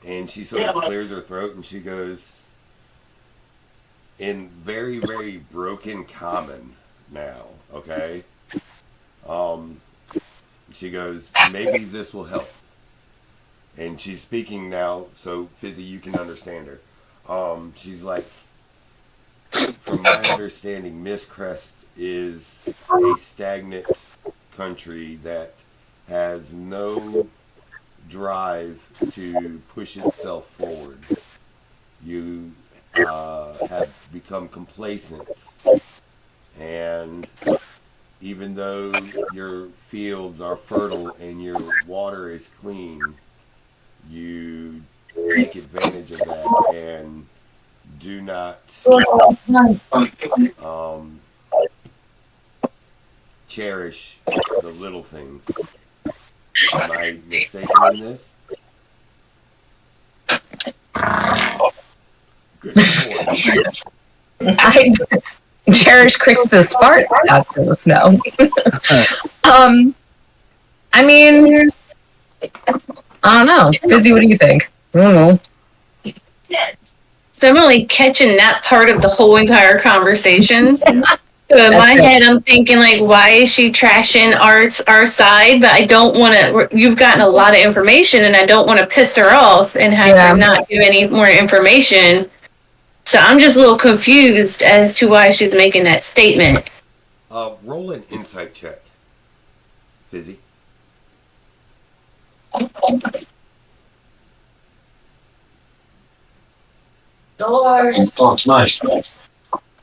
And she sort of clears her throat and she goes, in very, very broken common now, okay? She goes, maybe this will help. And she's speaking now, so Fizzy, you can understand her. She's like, from my understanding, Miss Crest is a stagnant country that has no drive to push itself forward. You have become complacent, and even though your fields are fertile and your water is clean, you take advantage of that and do not cherish the little things. Am I mistaken in this? Good Lord. I cherish Crixus's farts. That's good to know. I mean, I don't know. Fizzy, what do you think? I don't know. So I'm only catching that part of the whole entire conversation. So in my head, I'm thinking like, why is she trashing our side? But I don't want to. You've gotten a lot of information, and I don't want to piss her off and have her not give any more information. So I'm just a little confused as to why she's making that statement. Roll an insight check, Fizzy. Oh, it's nice.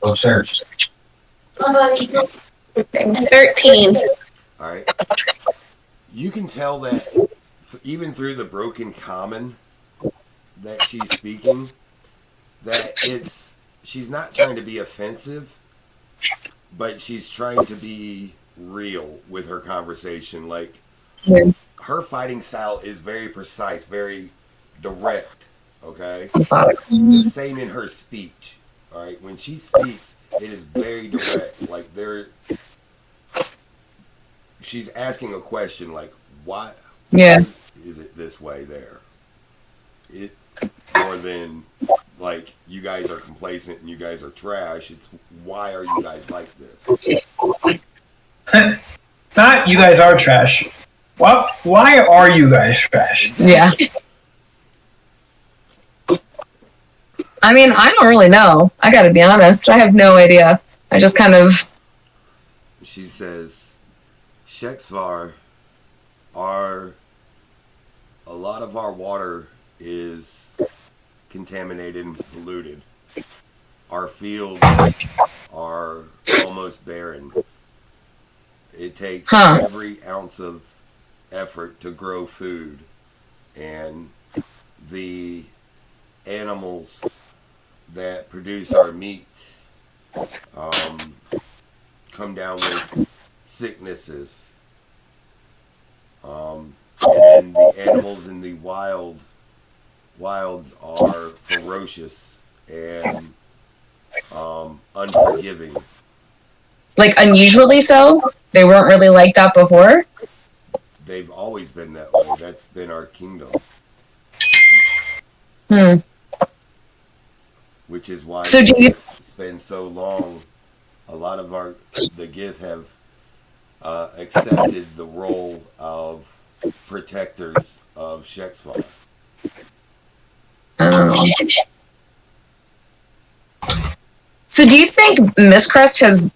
Oh, sir. 13. All right. You can tell that even through the broken common that she's speaking, that she's not trying to be offensive, but she's trying to be real with her conversation. Like, her fighting style is very precise, very direct, okay? The same in her speech, all right? When she speaks, it is very direct. Like, she's asking a question, like, why is it this way there? More than, like, you guys are complacent and you guys are trash. It's, why are you guys like this? Not you guys are trash. Why are you guys trash? Yeah. I mean, I don't really know. I gotta be honest. I have no idea. I just kind of... She says, Shexvar, a lot of our water is contaminated and polluted. Our fields are almost barren. It takes every ounce of effort to grow food, and the animals that produce our meat come down with sicknesses, and then the animals in the wilds are ferocious and unforgiving. Like, unusually so? They weren't really like that before? They've always been that way. That's been our kingdom. Which is why the Gith spend so long. A lot of the Gith have accepted the role of protectors of Shexvar. So do you think Miss Crest has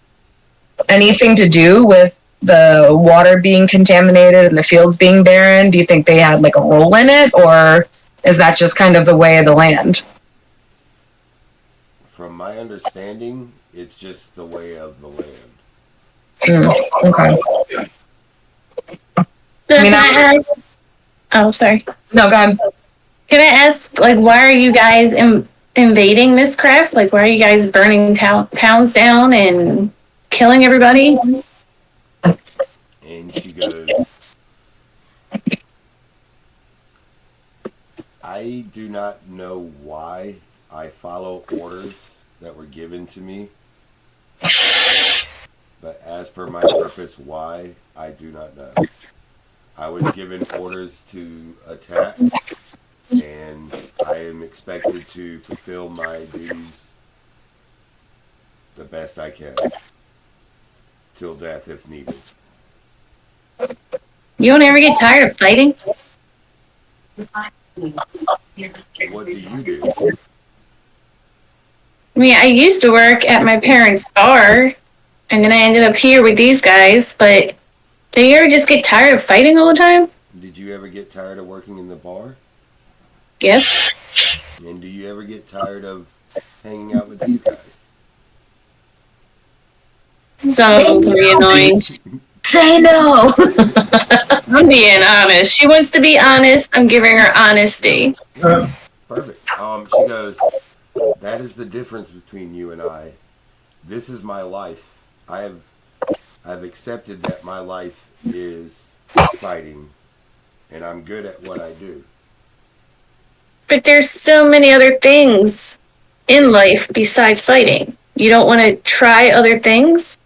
anything to do with the water being contaminated and the fields being barren? Do you think they had like a role in it, or is that just kind of the way of the land? From my understanding, it's just the way of the land. Okay. So can I ask? Oh, sorry. No, go ahead. Can I ask, like, why are you guys invading Miss Craft? Like, why are you guys burning towns down and killing everybody? And she goes, I do not know why I follow orders that were given to me, but as per my purpose, why, I do not know. I was given orders to attack, and I am expected to fulfill my duties the best I can. Till death if needed. You don't ever get tired of fighting? What do you do? I mean, I used to work at my parents' bar, and then I ended up here with these guys, but do you ever just get tired of fighting all the time? Did you ever get tired of working in the bar? Yes. And do you ever get tired of hanging out with these guys? Some of them can be annoying. Say no. I'm being honest. She wants to be honest. I'm giving her honesty. Perfect. She goes, that is the difference between you and I. This is my life. I've accepted that my life is fighting, and I'm good at what I do. But there's so many other things in life besides fighting. You don't want to try other things?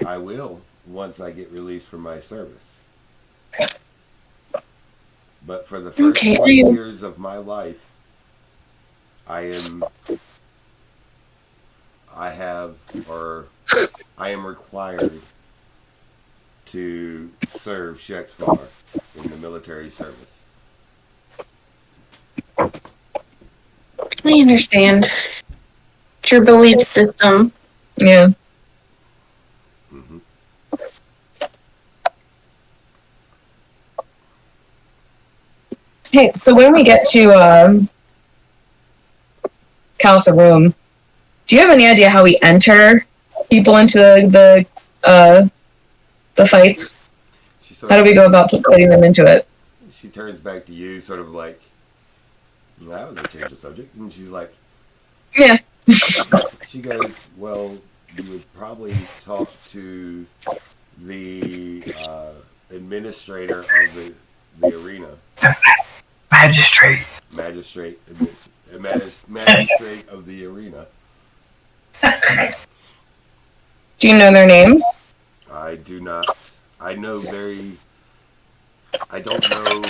I will once I get released from my service. But for the first 20 years of my life, I am required to serve Shexfar in the military service. I understand. It's your belief system. Yeah. Mm-hmm. Hey, so when we get to Caltharoom, do you have any idea how we enter people into the fights? How do we go about putting them into it? She turns back to you, sort of like, that was a change of subject, and she's like, yeah. She goes, well, you would probably talk to the administrator of the arena. Magistrate of the arena. Do you know their name? I do not. I don't know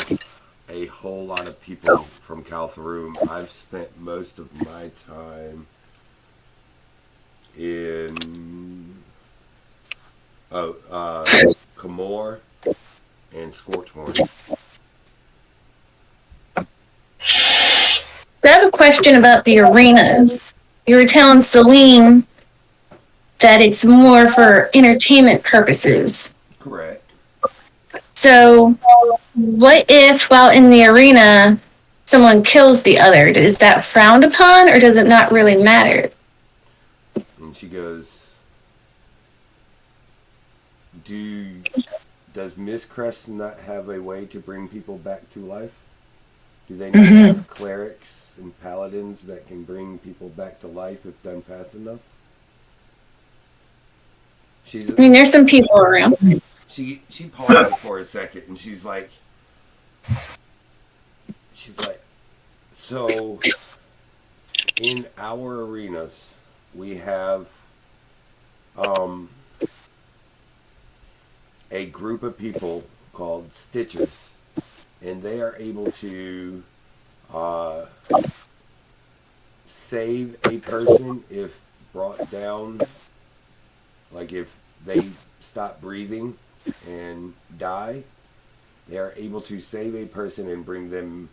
a whole lot of people from Caltharoom. I've spent most of my time in Camor and Scorchhorn. I have a question about the arenas. You were telling Celine that it's more for entertainment purposes. Correct. So, what if while in the arena someone kills the other? Is that frowned upon, or does it not really matter? And she goes, does Miss Crest not have a way to bring people back to life? Do they not have clerics and paladins that can bring people back to life if done fast enough? I mean, there's some people around. She pauses for a second, and she's like, so in our arenas we have a group of people called Stitchers, and they are able to save a person if brought down, like if they stop breathing and die. They are able to save a person and bring them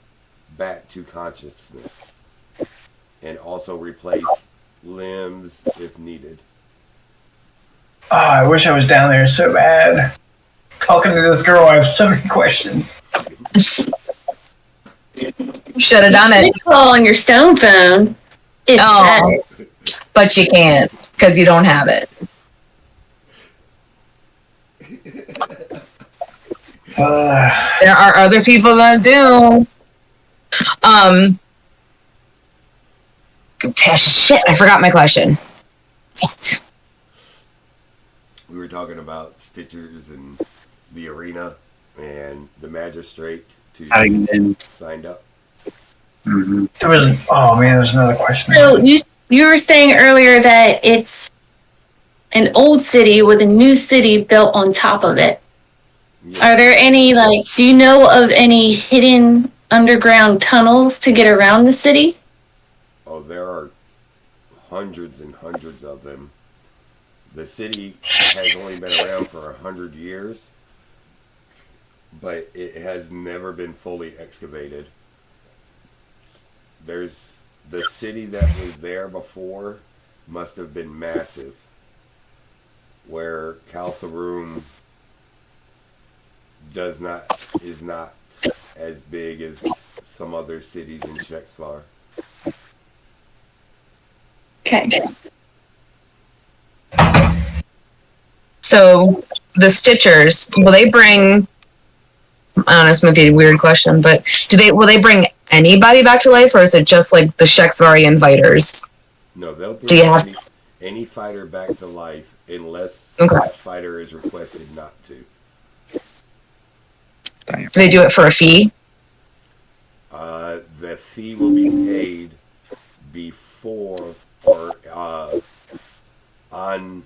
back to consciousness, and also replace limbs if needed. Oh, I wish I was down there so bad. Talking to this girl, I have so many questions. Should have done it. You call on your stone phone. But you can't because you don't have it. There are other people that do. Shit, I forgot my question. We were talking about Stitchers and the arena and the magistrate to signed up. Mm-hmm. There's another question. So you were saying earlier that it's an old city with a new city built on top of it. Yeah. Are there any, do you know of any hidden underground tunnels to get around the city? Oh, there are hundreds and hundreds of them. The city has only been around for 100 years, but it has never been fully excavated. There's the city that was there before must have been massive, where Caltharum is not as big as some other cities in Shexvar. Okay. So the Stitchers, will they bring? I don't know, this might be a weird question, but will they bring anybody back to life, or is it just like the Shexvari Inviters? No, they'll Do you bring have- any fighter back to life unless Okay. that fighter is requested not to. Do they do it for a fee? The fee will be paid before or on.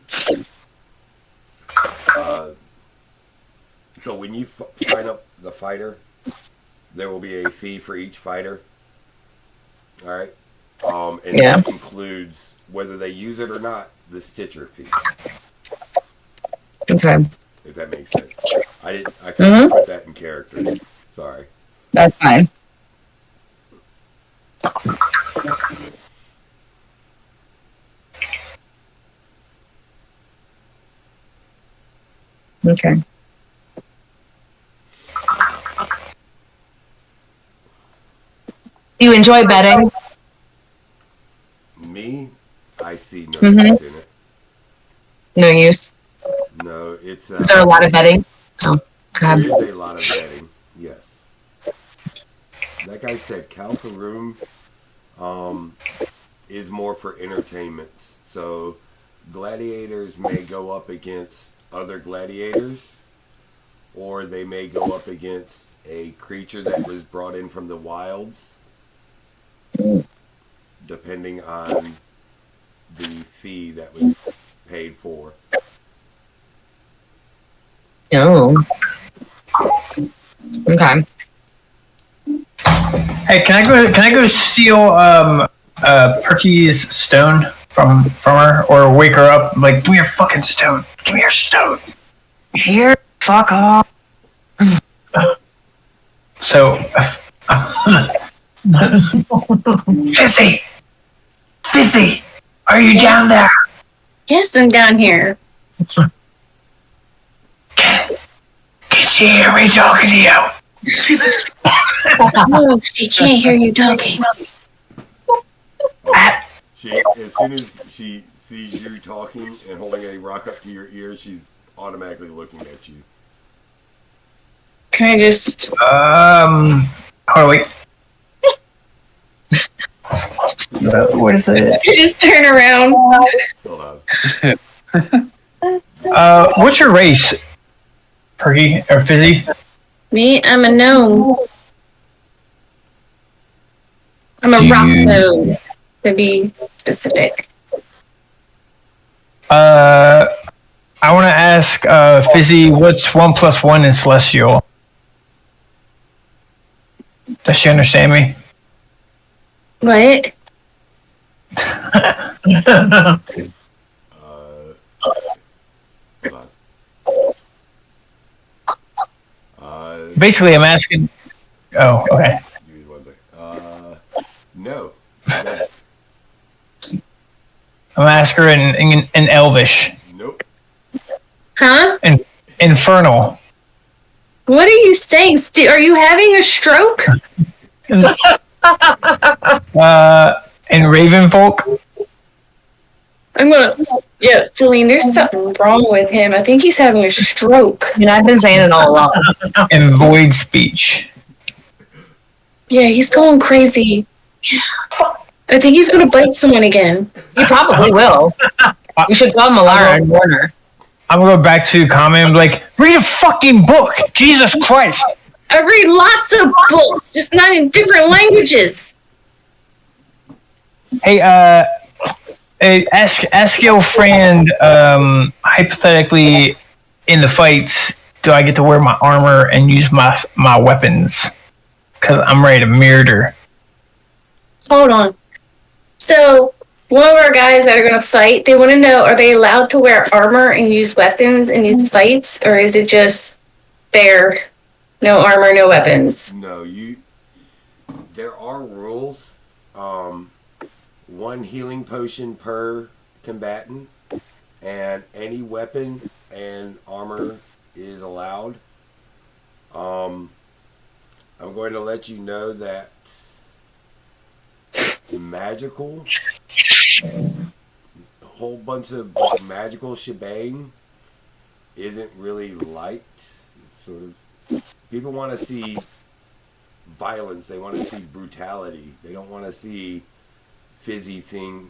So when you sign up the fighter, there will be a fee for each fighter. All right, and Yeah. that includes whether they use it or not, the Stitcher fee. Okay, If that makes sense. I couldn't put that in character. Sorry. that's fine. Okay. Do you enjoy betting? Me, I see no Mhm. use in it. No use. No, it's. Is there a lot of betting? Oh, There God. is a lot of betting, yes. Like I said, Caltharum is more for entertainment. So gladiators may go up against other gladiators, or they may go up against a creature that was brought in from the wilds, depending on the fee that was paid for. Oh. Okay. Hey, can I go steal Perky's stone from her, or wake her up like, give me your fucking stone, give me your stone. Here, fuck off. So, Fizzy, are you down there? Yes, I'm down here. Can she hear me talking to you? No, she can't hear you talking. She, as soon as she sees you talking and holding a rock up to your ear, she's automatically looking at you. Can I just? Hold on, wait. What is it? Just turn around. Hello. What's your race? Perky or Fizzy? Me, I'm a gnome. I'm a Do rock you- gnome, to be specific. I want to ask Fizzy, what's 1 + 1 in Celestial? Does she understand me? What? Hold on. Basically, I'm asking. Oh, okay. Give me 1 second. No. No. I'm asking her in Elvish, Nope. Huh? Infernal. What are you saying? Are you having a stroke? In Ravenfolk. I'm gonna. Yeah, Celine, there's something wrong with him. I think he's having a stroke. I mean, I've been saying it all along. In Void Speech. Yeah, he's going crazy. I think he's gonna bite someone again. You probably will. You should call Malara and warn her. I'm gonna go back to comment and be like, read a fucking book! Jesus Christ! I read lots of books, just not in different languages. Hey, ask your friend, hypothetically, in the fights, do I get to wear my armor and use my weapons? Because I'm ready to murder. Hold on. So, one of our guys that are going to fight, they want to know, are they allowed to wear armor and use weapons in these fights, or is it just fair, no armor, no weapons? No, there are rules. One healing potion per combatant, and any weapon and armor is allowed. I'm going to let you know that magical, a whole bunch of magical shebang isn't really liked. Sort of, people want to see violence. They want to see brutality. They don't want to see fizzy thing.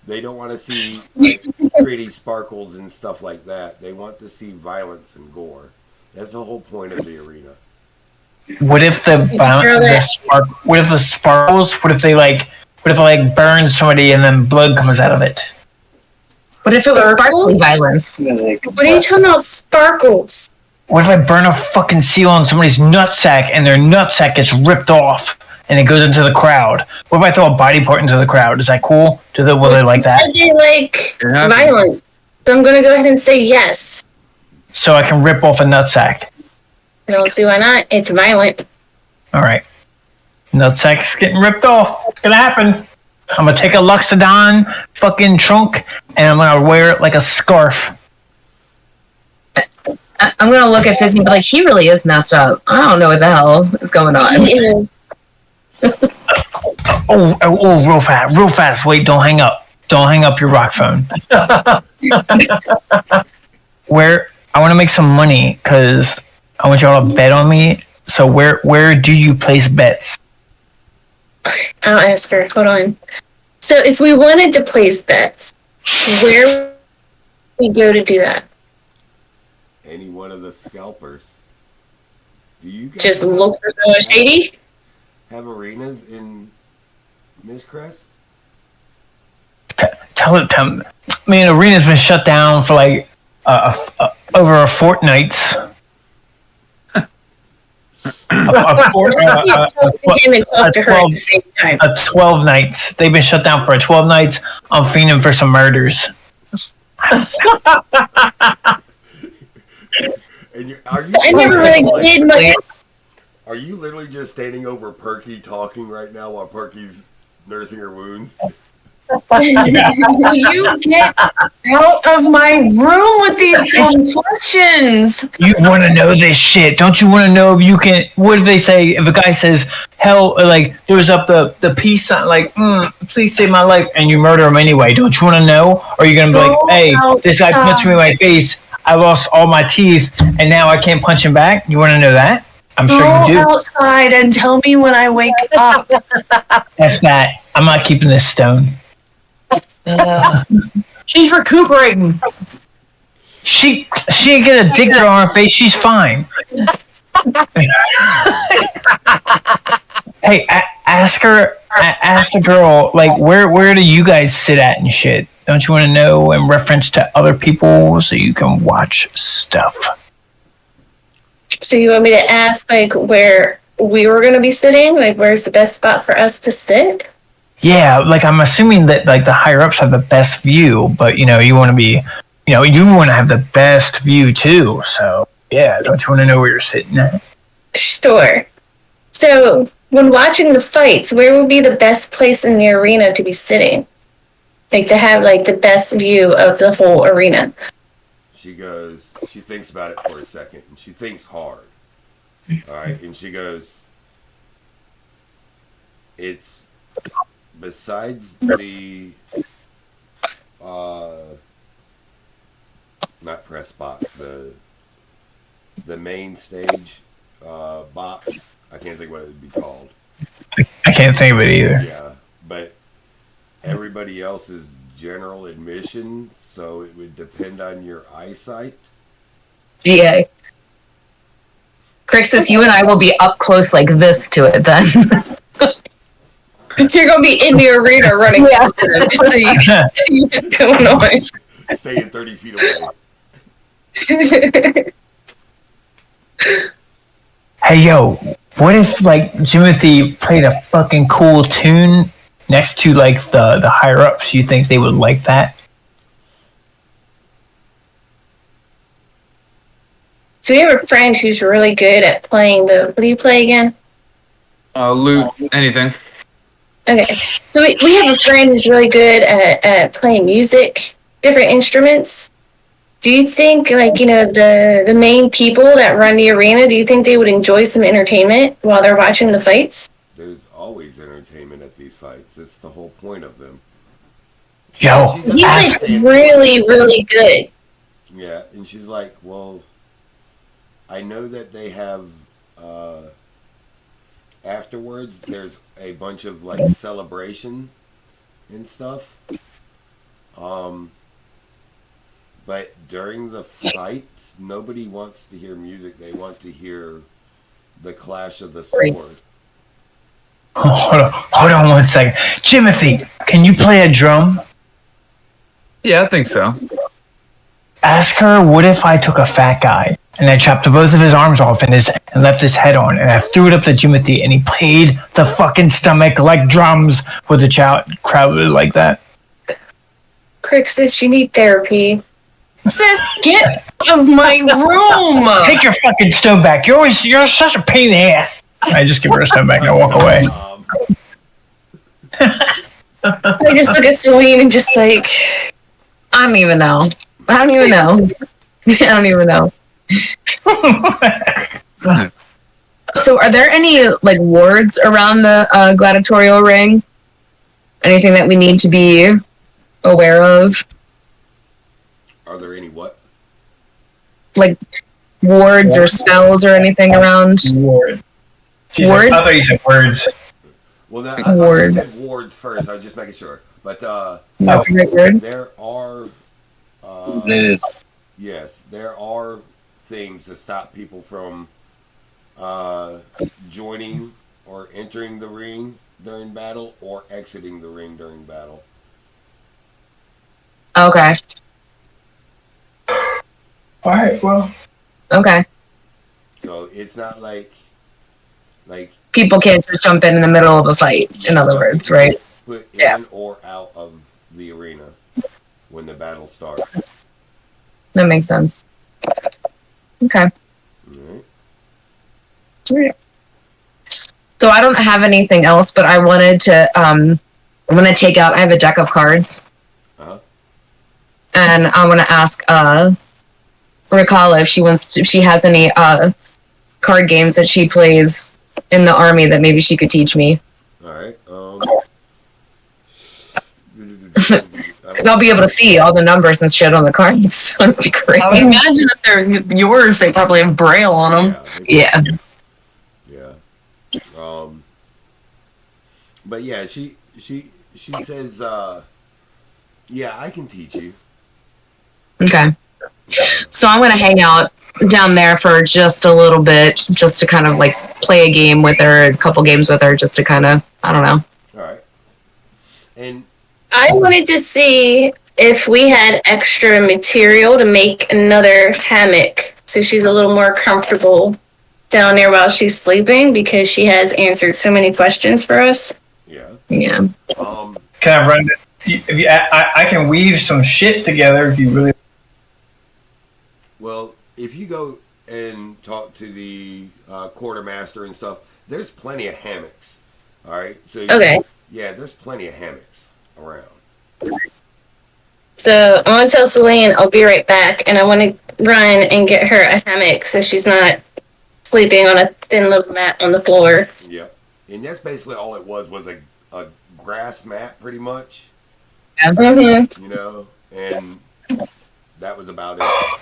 They don't want to see pretty sparkles and stuff like that. They want to see violence and gore. That's the whole point of the arena. What if the sparkles? What if they burn somebody and then blood comes out of it? What if it was sparkling violence? What are you talking about, sparkles? What if I burn a fucking seal on somebody's nutsack and their nutsack gets ripped off and it goes into the crowd? What if I throw a body part into the crowd? Is that cool? Will they like that? They like violence. So I'm going to go ahead and say yes. So I can rip off a nutsack. I don't see why not. It's violent. All right. Nutsack's getting ripped off. It's going to happen. I'm going to take a Luxodon fucking trunk and I'm going to wear it like a scarf. I'm going to look at Fizzy and be like, he really is messed up. I don't know what the hell is going on. He is. Real fast. Wait, don't hang up. Don't hang up your rock phone. I want to make some money because I want y'all to bet on me. So where do you place bets? I'll ask her. Hold on. So if we wanted to place bets, where would we go to do that? Any one of the scalpers. Do you guys just look for someone shady? Have arenas in Mistcrest? Tell me. Man, arena's been shut down for like over a fortnight. A 12 nights. They've been shut down for 12 nights. I'm fiending for some murders. I never really did much. Are you literally just standing over Perky talking right now while Perky's nursing her wounds? Will you get out of my room with these dumb questions? You want to know this shit? Don't you want to know if you can? What do they say if a guy says hell? Like throws up the peace sign, like please save my life, and you murder him anyway? Don't you want to know? Or are you gonna be like, hey, this guy punched me in my face. I lost all my teeth, and now I can't punch him back. You want to know that? I'm sure you do. Go outside and tell me when I wake up. That's that. I'm not keeping this stone. She's recuperating. She ain't get a dick on her face. She's fine. Hey, ask the girl, like, where do you guys sit at and shit? Don't you want to know in reference to other people so you can watch stuff? So you want me to ask, like, where we were going to be sitting? Like, where's the best spot for us to sit? Yeah, like, I'm assuming that, like, the higher-ups have the best view, but, you want to be, you want to have the best view, too. So, yeah, don't you want to know where you're sitting at? Sure. So, when watching the fights, where would be the best place in the arena to be sitting? Like, to have, like, the best view of the whole arena? She thinks about it for a second, and she thinks hard. All right, and she goes, it's besides the, not press box, the main stage box. I can't think what it would be called. I can't think of it either. Yeah, but everybody else is general admission, so it would depend on your eyesight. GA. Crixus, you and I will be up close like this to it then. You're going to be in the arena running past it just so you can see what's going on. Staying 30 feet away. Hey, yo, what if, like, Jimothy played a fucking cool tune next to like the higher ups, you think they would like that? So we have a friend who's really good at playing the. What do you play again? Loot, anything. Okay, so we have a friend who's really good at playing music, different instruments. Do you think, like, you know, the main people that run the arena, do you think they would enjoy some entertainment while they're watching the fights? There's always entertainment at these fights. That's the whole point of them. Yo, She doesn't He's like understand- really, really good. Yeah, and she's like, well, I know that they have, afterwards, there's a bunch of, like, celebration and stuff. But during the fight, nobody wants to hear music. They want to hear the clash of the sword. Oh, hold on 1 second. Jimothy, can you play a drum? Yeah, I think so. Ask her, what if I took a fat guy and I chopped both of his arms off and left his head on, and I threw it up to Jimothy and he played the fucking stomach like drums with the crowd like that? Crixus, you need therapy. Sis, get out of my room. Take your fucking stone back. You're such a pain in the ass. I just give her a stone back and I walk away. I just look at Celine and just like, I don't even know. I don't even know. So, are there any like wards around the gladiatorial ring? Anything that we need to be aware of? Are there any what? Like wards or spells or anything around? Ward. Ward? I thought you said words. Well, I thought Wards. you said wards first. I was just making sure. But Is that the right word? there are, It is. yes, there are things to stop people from joining or entering the ring during battle or exiting the ring during battle. Okay. All right, well. Okay. So it's not like People can't just jump in the middle of a fight, in other words, right? put in Yeah. or out of the arena when the battle starts. That makes sense. Okay. Alright. Alright. So I don't have anything else, but I wanted to I'm gonna take out, I have a deck of cards. Uh-huh. And I wanna ask Rakala if she has any card games that she plays in the army that maybe she could teach me. Alright. Because I'll be able to see all the numbers and shit on the cards. So it'd be great. I would imagine if they're yours, they probably have braille on them. Yeah. Yeah. But yeah, she says, yeah, I can teach you. Okay. So I'm gonna hang out down there for just a little bit, just to kind of like play a game with her, a couple games with her, just to kind of, I don't know. Alright. And I wanted to see if we had extra material to make another hammock so she's a little more comfortable down there while she's sleeping, because she has answered so many questions for us. yeah. Yeah. Can I run it? I can weave some shit together if you really. Well, if you go and talk to the quartermaster and stuff, there's plenty of hammocks. All right. So Okay. yeah, there's plenty of hammocks around. So I'm gonna tell Celine I'll be right back, and I want to run and get her a hammock so she's not sleeping on a thin little mat on the floor. Yep. And that's basically all it was a grass mat, pretty much. Mm-hmm. You know, and that was about it.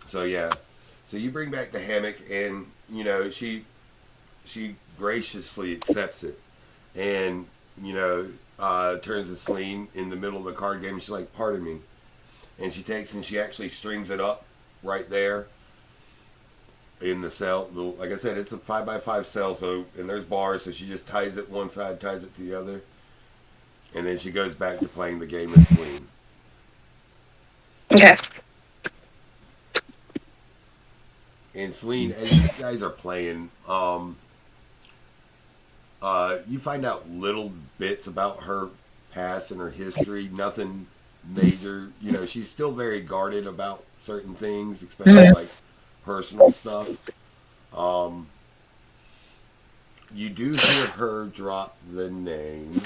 So yeah, so you bring back the hammock, and you know she graciously accepts it, and you know turns to Celine in the middle of the card game. She's like, "Pardon me," and she takes and she actually strings it up right there in the cell. Like I said, it's a 5x5 cell, so and there's bars, so she just ties it one side, ties it to the other, and then she goes back to playing the game with Celine. Okay. And Celine, as you guys are playing, You find out little bits about her past and her history. Nothing major. You know, she's still very guarded about certain things, especially like personal stuff. You do hear her drop the name.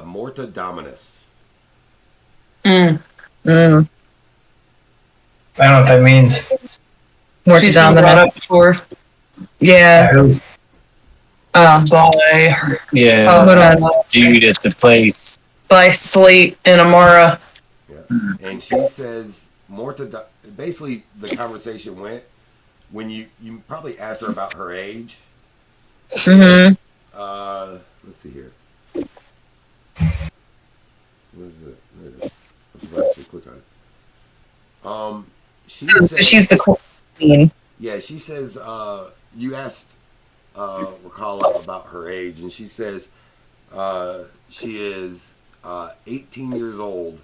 Morta Dominus. I don't know what that means. More She's been brought up before Yeah. by her, Yeah, Hold on. dude at the place. by Slate and Amara. And she says, basically the conversation went when you probably asked her about her age. Mm-hmm. Let's see here. Where is it? There it is. I'm surprised. Just click on it. She So says, she's the queen. yeah, she says, you asked Rakala about her age, and she says she is 18 years old,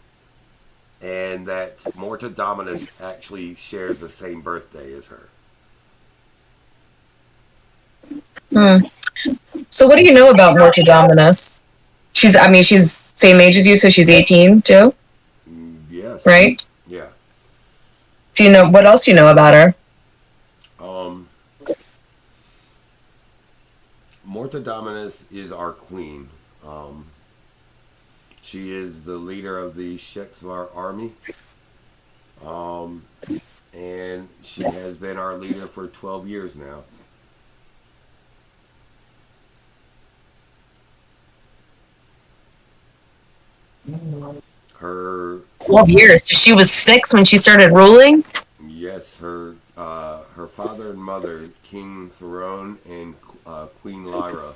and that Morta Dominus actually shares the same birthday as her. So what do you know about Morta Dominus? She's same age as you, so she's 18 too, Yes. right? Yeah. Do you know what else do you know about her? Morta Dominus is our queen. She is the leader of the Shexvar army. And she has been our leader for 12 years now. Her 12 years. So she was 6 when she started ruling? Yes, her father and mother, King Theron and Queen Lyra,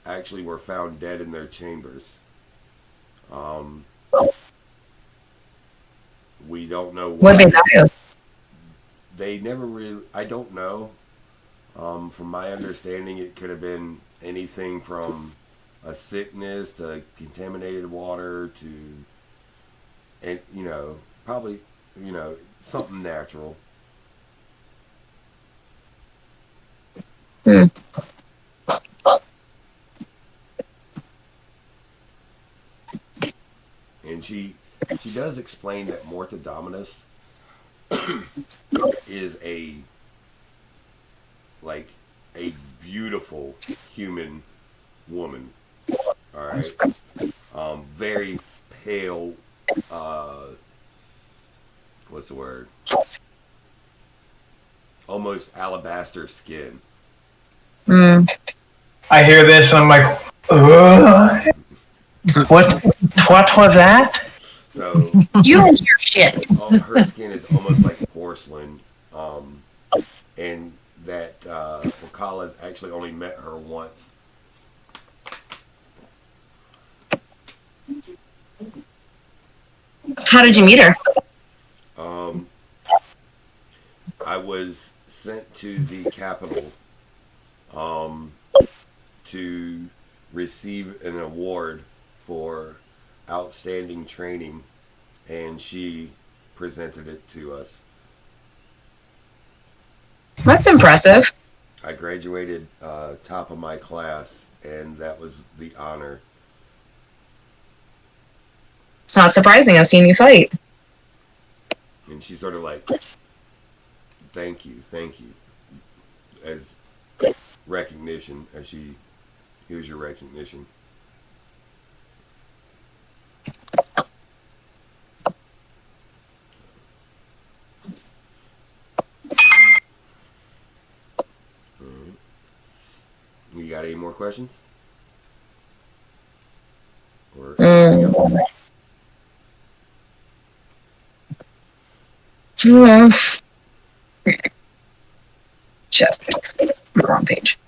actually were found dead in their chambers. We don't know What did they die of? They never really. I don't know. From my understanding, it could have been anything from a sickness to contaminated water to, and probably something natural. And she does explain that Morta Dominus is a beautiful human woman. All right, very pale. What's the word? Almost alabaster skin. I hear this and I'm like, what was that? So You don't hear shit. her skin is almost like porcelain, and that Wakala's actually only met her once. How did you meet her? I was sent to the capital to receive an award for outstanding training, and she presented it to us. That's impressive. I graduated top of my class, and that was the honor. It's not surprising. I've seen you fight. And she's sort of like, thank you, as recognition, as she, here's your recognition. You got any more questions? Or anything else? Chef. Wrong page.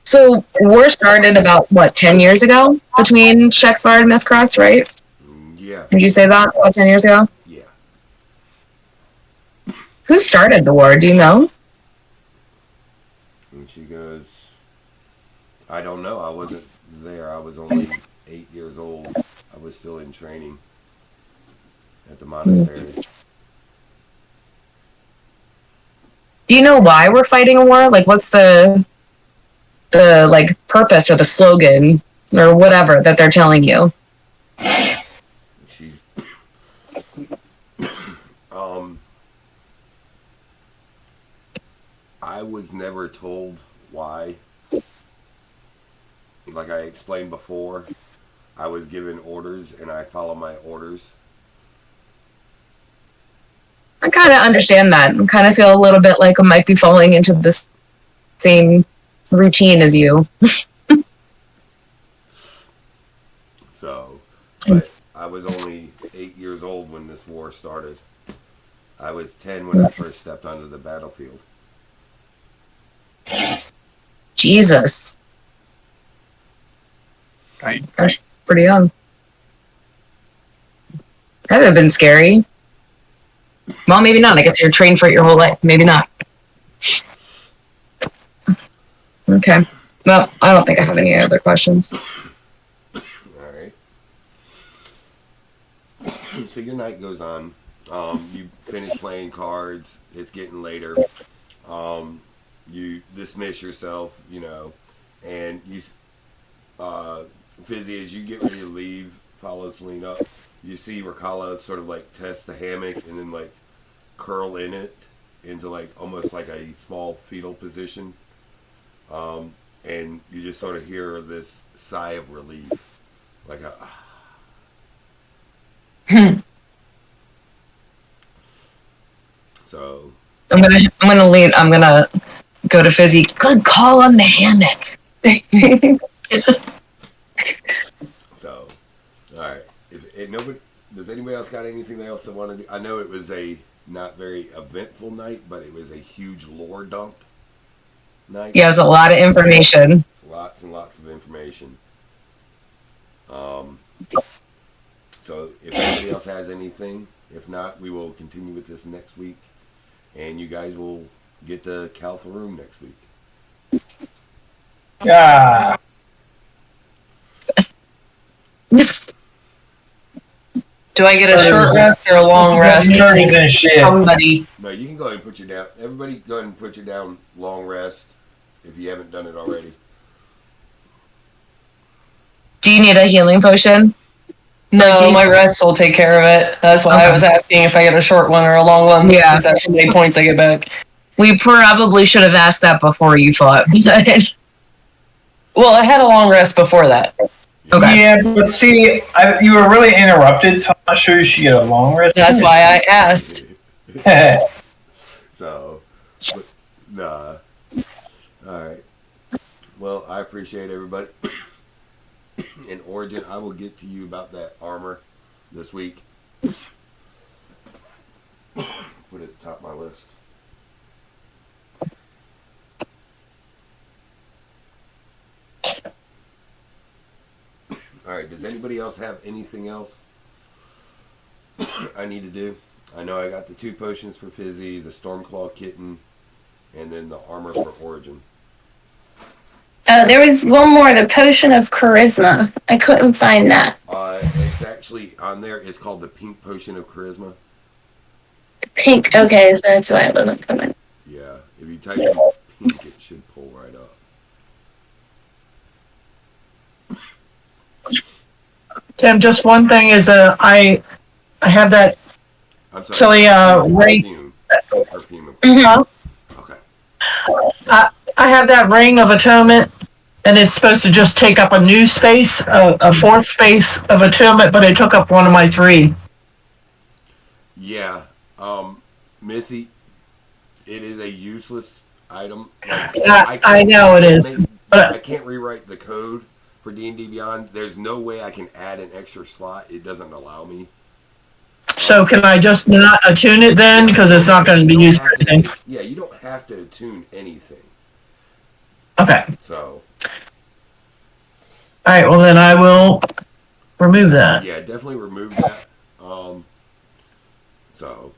So war started about 10 years ago between Shexvar and Mistcross, right? Yeah. Did you say that about 10 years ago? Yeah. Who started the war? Do you know? And she goes, I don't know. I wasn't there. I was only 8 years old. I was still in training at the monastery. Do you know why we're fighting a war? Like, what's the like purpose or the slogan or whatever that they're telling you? She's I was never told why. Like I explained before, I was given orders and I follow my orders. I kind of understand that. I kind of feel a little bit like I might be falling into this same routine as you. So, but I was only 8 years old when this war started. I was 10 when I first stepped onto the battlefield. Jesus. Right. That's pretty young. That would have been scary. Well, maybe not. I guess you're trained for it your whole life. Maybe not. Okay. Well, I don't think I have any other questions. Alright. So your night goes on. You finish playing cards. It's getting later. You dismiss yourself, you know, and you, Fizzy, as you get ready to leave, follow Celine up, you see Rakala sort of like test the hammock and then like curl in it into like almost like a small fetal position. And you just sort of hear this sigh of relief, like a. So. I'm gonna go to Fizzy. Good call on the hammock. So, all right. If nobody, does anybody else got anything else they want to do? I know it was a not very eventful night, but it was a huge lore dump night. Yeah, it was a lot of information. Lots and lots of information. So if anybody else has anything, if not, we will continue with this next week, and you guys will get to Caltharoom next week. Yeah. Do I get a short rest or a long rest? Turkeys and shit. Somebody. No, you can go ahead and put you down. Everybody go ahead and put you down long rest if you haven't done it already. Do you need a healing potion? No, my rest will take care of it. That's why I was asking if I get a short one or a long one. Yeah. Because that's how many points I get back. We probably should have asked that before you fought. Well, I had a long rest before that. Okay. Yeah, but see, you were really interrupted, so I'm not sure you should get a long rest. That's why I asked. So, all right. Well, I appreciate everybody. In Origin, I will get to you about that armor this week. Put it at the top of my list. Alright, does anybody else have anything else I need to do? I know I got the 2 potions for Fizzy, the Stormclaw Kitten, and then the armor for Origin. There was one more, the potion of charisma. I couldn't find that. It's actually on there. It's called the Pink Potion of Charisma. Pink. Okay, so that's why it wasn't coming. Yeah, if you type in pink, it should pull right up. Tim, just one thing is I have that I'm sorry. silly ring. Perfume. Huh? Okay. I have that ring of atonement, and it's supposed to just take up a new space, a 4th space of atonement, but it took up one of my 3. Yeah, Missy, it is a useless item. Like, I know it is, but I can't rewrite the code for D&D Beyond. There's no way I can add an extra slot. It doesn't allow me. so can I just not attune it then, because it's not going to be used for anything? Yeah, you don't have to attune anything. Okay. So. All right. Well, then I will remove that. Yeah, definitely remove that. So.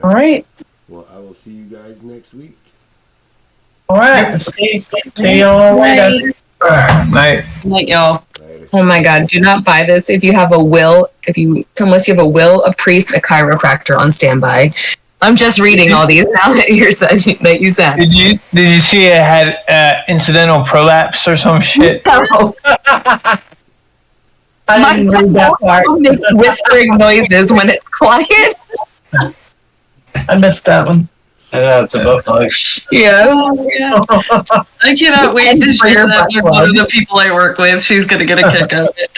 All right. Well, I will see you guys next week. All right. See y'all later. Right. Night, y'all. Later. Oh my God! Do not buy this if you have a will. Unless you have a will, a priest, a chiropractor on standby. I'm just reading all these now that you said. Did you see it had incidental prolapse or some shit? No. I My didn't read that part. also makes whispering noises when it's quiet. I missed that one. That's about like Yeah. I cannot wait to share that with one of Butt the people I work with. She's gonna get a kick out of it.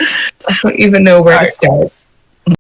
I don't even know where to start.